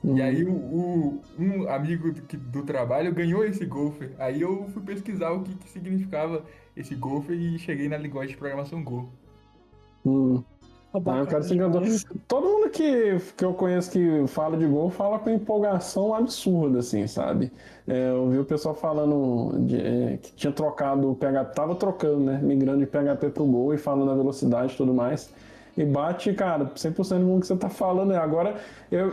E aí um amigo do trabalho ganhou esse Golfer. Aí eu fui pesquisar o que significava esse Golfer e cheguei na linguagem de programação Go. O cara se encantou. Todo mundo que eu conheço que fala de Go fala com empolgação absurda, assim, sabe? Eu vi o pessoal falando que tinha trocado o PHP, tava trocando, né? Migrando de PHP pro Go e falando da velocidade e tudo mais. E bate, cara, 100% com o que você tá falando. Agora,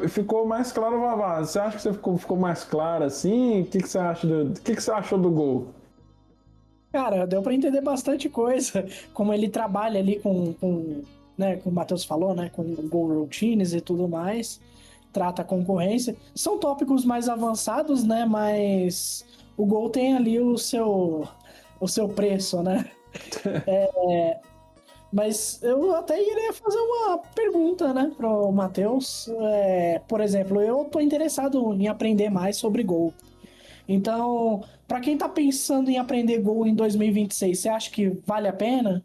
ficou mais claro, Vavá. Você acha que você ficou mais claro assim? O que você acha que você achou do Go? Cara, deu pra entender bastante coisa. Como ele trabalha ali né, como o Matheus falou, né? Com Go Routines e tudo mais. Trata a concorrência. São tópicos mais avançados, né? Mas o Go tem ali o seu preço, né? Mas eu até iria fazer uma pergunta, né, pro Matheus. Por exemplo, eu tô interessado em aprender mais sobre Go. Então, para quem tá pensando em aprender Go em 2026, você acha que vale a pena?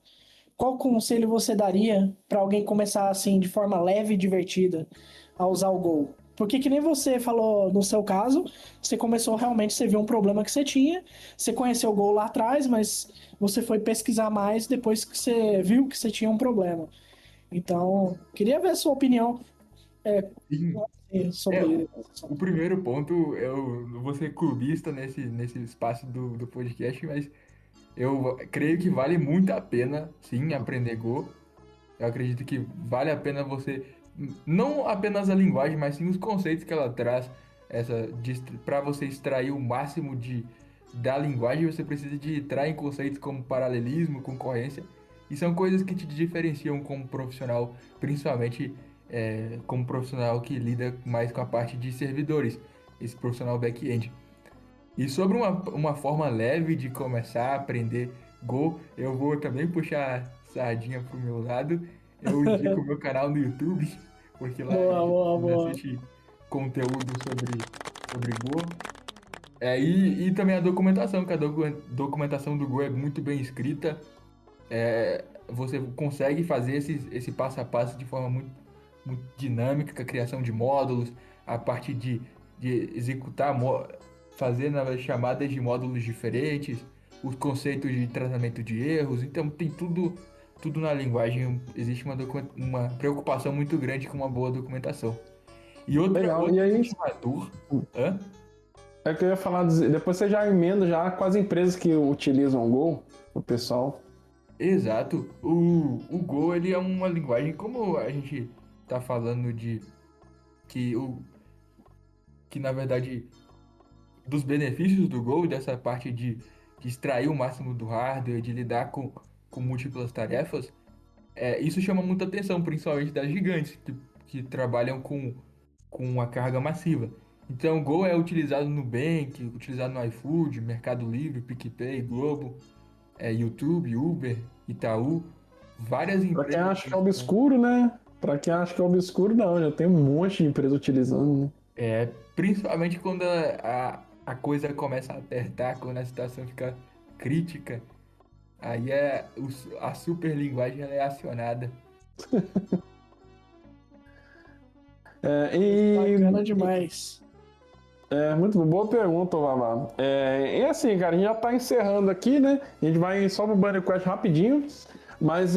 Qual conselho você daria para alguém começar assim, de forma leve e divertida, a usar o Go? Porque que nem você falou no seu caso, você começou realmente, você viu um problema que você tinha, você conheceu o Go lá atrás, mas você foi pesquisar mais depois que você viu que você tinha um problema. Então, queria ver a sua opinião Sim. sobre O primeiro ponto, eu não vou ser clubista nesse espaço do podcast, mas eu creio que vale muito a pena, sim, aprender Go. Eu acredito que vale a pena você, não apenas a linguagem, mas sim os conceitos que ela traz, para você extrair o máximo da linguagem, você precisa de entrar em conceitos como paralelismo, concorrência, e são coisas que te diferenciam como profissional, principalmente como profissional que lida mais com a parte de servidores, esse profissional back-end. E sobre uma forma leve de começar a aprender Go, eu vou também puxar sardinha pro meu lado. Eu indico o meu canal no YouTube, porque lá tem bastante conteúdo sobre Go. E também a documentação, que a documentação do Go é muito bem escrita. Você consegue fazer esse passo a passo de forma muito, muito dinâmica, com a criação de módulos, a parte de executar fazer chamadas de módulos diferentes, os conceitos de tratamento de erros. Então tem tudo na linguagem. Existe uma preocupação muito grande com uma boa documentação. E outro motivador... Hã? É que eu ia falar, depois você já emenda já com as empresas que utilizam o Go, o pessoal. Exato. O Go, ele é uma linguagem, como a gente tá falando que na verdade... dos benefícios do Go, dessa parte de extrair o máximo do hardware, de lidar com múltiplas tarefas, isso chama muita atenção, principalmente das gigantes, que trabalham com a carga massiva. Então, o Go é utilizado no Nubank, utilizado no iFood, Mercado Livre, PicPay, Globo, YouTube, Uber, Itaú, várias empresas... Pra quem acha que é obscuro, né? Pra quem acha que é obscuro, não, já tem um monte de empresa utilizando, né? Principalmente quando a coisa começa a apertar, quando a situação fica crítica, aí a super linguagem ela é acionada. Bacana demais. Muito boa pergunta, Vavá. E assim, cara, a gente já tá encerrando aqui, né? A gente vai só pro Bunny Quest rapidinho, mas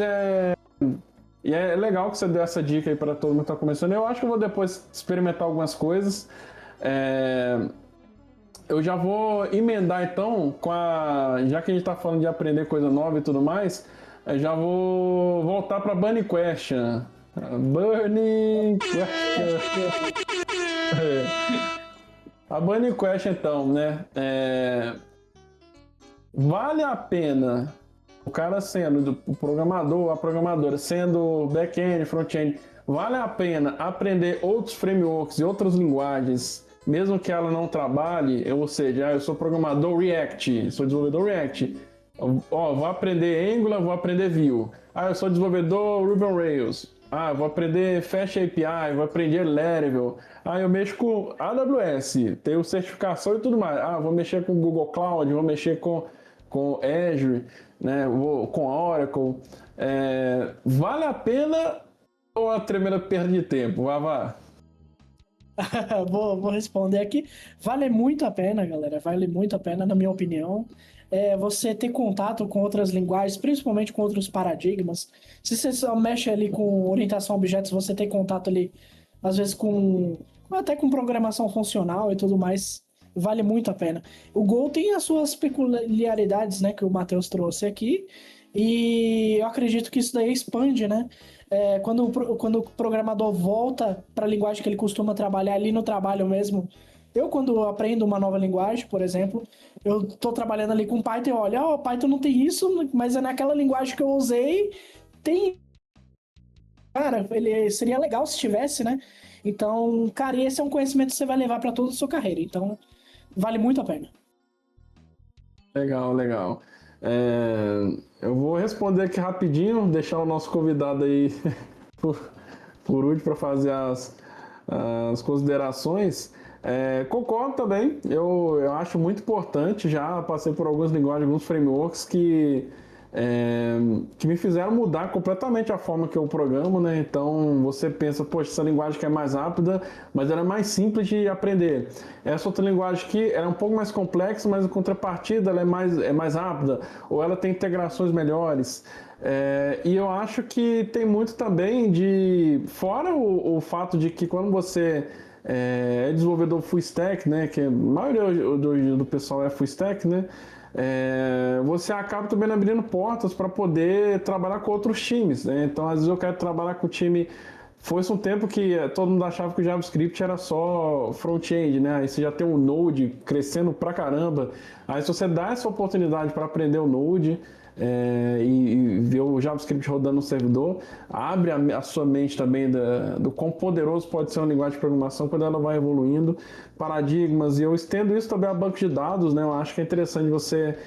E é legal que você deu essa dica aí para todo mundo que tá começando. Eu acho que eu vou depois experimentar algumas coisas. Eu já vou emendar então já que a gente tá falando de aprender coisa nova e tudo mais, eu já vou voltar para Bunny Question. Bunny Question. A Bunny Question então, né? Vale a pena o cara sendo o programador, a programadora, sendo back-end, front-end, vale a pena aprender outros frameworks e outras linguagens, mesmo que ela não trabalhe, ou seja, eu sou programador React, sou desenvolvedor React, vou aprender Angular, vou aprender Vue. Eu sou desenvolvedor Ruby on Rails. Vou aprender Fast API, vou aprender Laravel. Eu mexo com AWS, tenho certificação e tudo mais. Vou mexer com Google Cloud, vou mexer com com Azure, né, com Oracle. Vale a pena ou é a tremenda perda de tempo? Vavá? Vou responder aqui. Vale muito a pena, galera. Vale muito a pena, na minha opinião. Você ter contato com outras linguagens, principalmente com outros paradigmas. Se você só mexe ali com orientação a objetos, você tem contato ali, às vezes, até com programação funcional e tudo mais. Vale muito a pena. O Go tem as suas peculiaridades, né, que o Matheus trouxe aqui. E eu acredito que isso daí expande, né? Quando o programador volta para a linguagem que ele costuma trabalhar ali no trabalho mesmo. Eu, quando aprendo uma nova linguagem, por exemplo, eu estou trabalhando ali com Python e olho, Python não tem isso, mas é naquela linguagem que eu usei, tem. Cara, ele seria legal se tivesse, né? Então, cara, esse é um conhecimento que você vai levar para toda a sua carreira. Então, vale muito a pena. Legal, legal. Eu vou responder aqui rapidinho, deixar o nosso convidado aí por último para fazer as considerações. Concordo também, eu acho muito importante, já passei por algumas linguagens, alguns frameworks que me fizeram mudar completamente a forma que eu programo, né? Então você pensa, poxa, essa linguagem que é mais rápida, mas ela é mais simples de aprender. Essa outra linguagem aqui é um pouco mais complexa, mas em contrapartida ela é mais rápida, ou ela tem integrações melhores. E eu acho que tem muito também fora o fato de que quando você é desenvolvedor full stack, né? Que a maioria do pessoal é full stack, né? Você acaba também abrindo portas para poder trabalhar com outros times, né? Então, às vezes eu quero trabalhar com o time. Foi um tempo que todo mundo achava que o JavaScript era só front-end, né? Aí você já tem o Node crescendo pra caramba. Aí se você dá essa oportunidade para aprender o Node e ver o JavaScript rodando no servidor, abre a sua mente também do quão poderoso pode ser uma linguagem de programação quando ela vai evoluindo, paradigmas, e eu estendo isso também a banco de dados, né? Eu acho que é interessante você...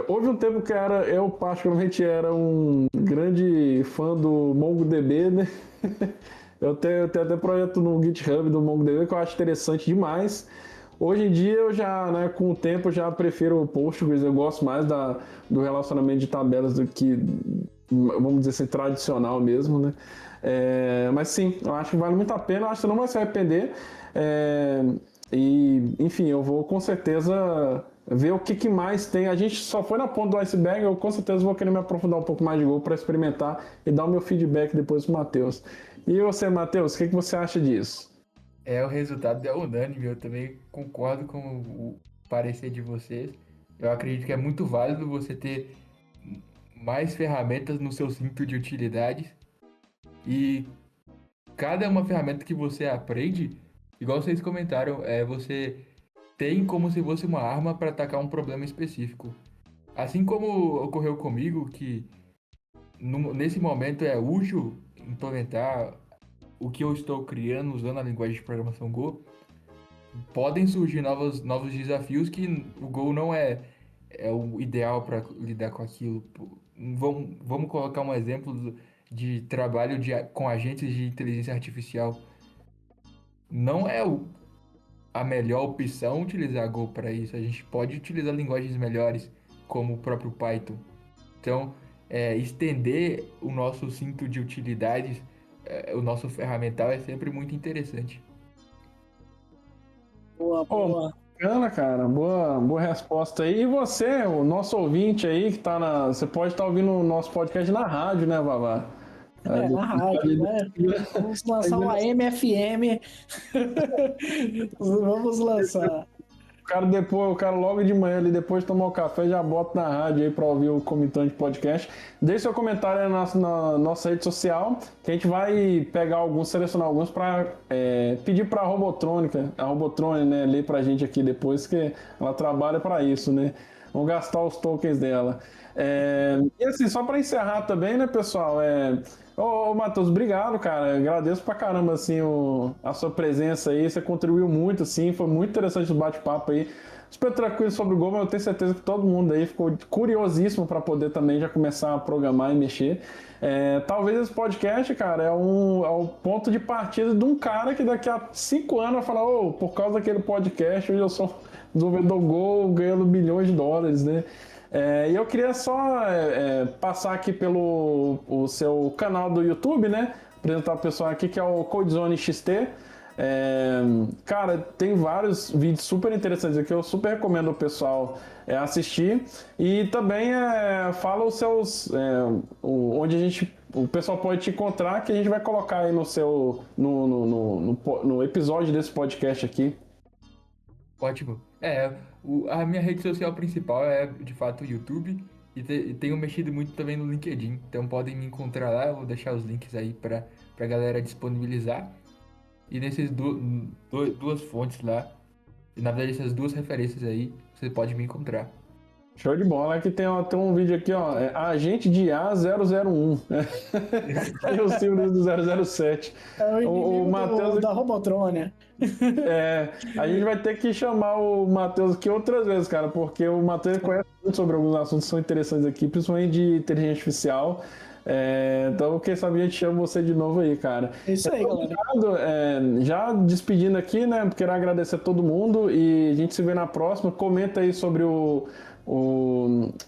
Houve um tempo que eu particularmente era um grande fã do MongoDB, né? Eu tenho até projeto no GitHub do MongoDB que eu acho interessante demais. Hoje em dia eu já, né, com o tempo, eu já prefiro o Postgres, eu gosto mais do relacionamento de tabelas do que, vamos dizer assim, tradicional mesmo, né? Mas sim, eu acho que vale muito a pena, eu acho que você não vai se arrepender. Enfim, eu vou com certeza ver o que mais tem. A gente só foi na ponta do iceberg, eu com certeza vou querer me aprofundar um pouco mais de Go para experimentar e dar o meu feedback depois pro Matheus. E você, Matheus, o que você acha disso? O resultado é unânime, eu também concordo com o parecer de vocês. Eu acredito que é muito válido você ter mais ferramentas no seu cinto de utilidades e cada uma ferramenta que você aprende, igual vocês comentaram, você tem como se fosse uma arma para atacar um problema específico. Assim como ocorreu comigo, que nesse momento é útil implementar o que eu estou criando usando a linguagem de programação Go, podem surgir novos desafios que o Go não é o ideal para lidar com aquilo. Vamos colocar um exemplo de trabalho com agentes de inteligência artificial. Não é a melhor opção utilizar Go para isso. A gente pode utilizar linguagens melhores, como o próprio Python. Então, estender o nosso cinto de utilidades, o nosso ferramental é sempre muito interessante. Boa. Bacana, cara. Boa resposta aí. E você, o nosso ouvinte aí, que tá você pode estar ouvindo o nosso podcast na rádio, né, Vavá? Na rádio, né? Vamos lançar uma MFM. Vamos lançar. O cara logo de manhã ali, depois de tomar o café, já bota na rádio aí pra ouvir o Comitante Podcast. Deixe seu comentário aí na nossa rede social, que a gente vai selecionar alguns pra pedir pra Robotrônica, a Robotrone, né, ler pra gente aqui depois, que ela trabalha pra isso, né? Vamos gastar os tokens dela. E assim, só pra encerrar também, né, pessoal, Ô, Matheus, obrigado, cara. Agradeço pra caramba, assim, a sua presença aí. Você contribuiu muito, assim. Foi muito interessante o bate-papo aí. Super tranquilo sobre o Go, mas eu tenho certeza que todo mundo aí ficou curiosíssimo para poder também já começar a programar e mexer. Talvez esse podcast, cara, é o ponto de partida de um cara que daqui a 5 anos vai falar, por causa daquele podcast, hoje eu sou desenvolvedor Go, ganhando bilhões de dólares, né? E eu queria só passar aqui pelo o seu canal do YouTube, né? Apresentar o pessoal aqui que é o Codzone XT. Cara, tem vários vídeos super interessantes aqui, eu super recomendo o pessoal assistir. E também fala os seus. Onde o pessoal pode te encontrar, que a gente vai colocar aí no episódio desse podcast aqui. Ótimo. A minha rede social principal é de fato o YouTube e tenho mexido muito também no LinkedIn. Então podem me encontrar lá, eu vou deixar os links aí pra galera disponibilizar. E nessas duas fontes lá, e na verdade essas duas referências aí, você pode me encontrar. Show de bola. Aqui tem um vídeo aqui, ó. Agente de A001. Tem o símbolo do 007. O Matheus da Robotrônia. A gente vai ter que chamar o Matheus aqui outras vezes, cara, porque o Matheus conhece muito sobre alguns assuntos que são interessantes aqui, principalmente de inteligência artificial. Então, quem sabe a gente chama você de novo aí, cara. É isso aí, galera. Já despedindo aqui, né? Quero agradecer a todo mundo e a gente se vê na próxima. Comenta aí sobre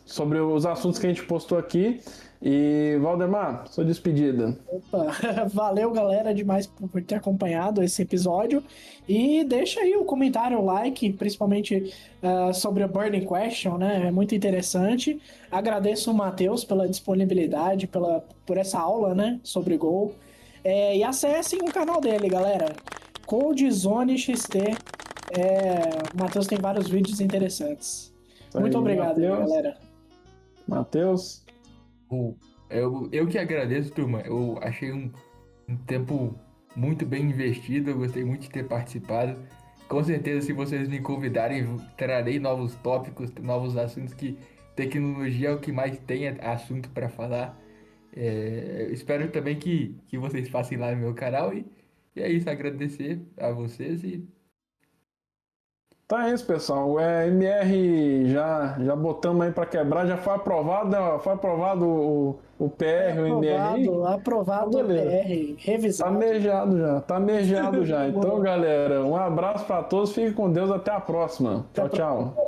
sobre os assuntos que a gente postou aqui. E, Valdemar, sua despedida. Opa, valeu, galera, demais por ter acompanhado esse episódio. E deixa aí o comentário, o like, principalmente sobre a Burning Question, né? É muito interessante. Agradeço o Matheus pela disponibilidade, por essa aula, né? Sobre Go. E acessem o canal dele, galera. Codzone XT. O Matheus tem vários vídeos interessantes. Muito obrigado, galera. Matheus. Eu que agradeço, turma. Eu achei um tempo muito bem investido. Eu gostei muito de ter participado. Com certeza, se vocês me convidarem, trarei novos tópicos, novos assuntos, que tecnologia é o que mais tem assunto para falar. Espero também que vocês passem lá no meu canal. E é isso, agradecer a vocês e... Tá isso, pessoal. O MR já botamos aí para quebrar, já foi aprovado o PR, o MR. Aprovado o PR, revisado. Tá mejado já. Então, galera, um abraço para todos, fiquem com Deus, até a próxima. Tchau, tchau.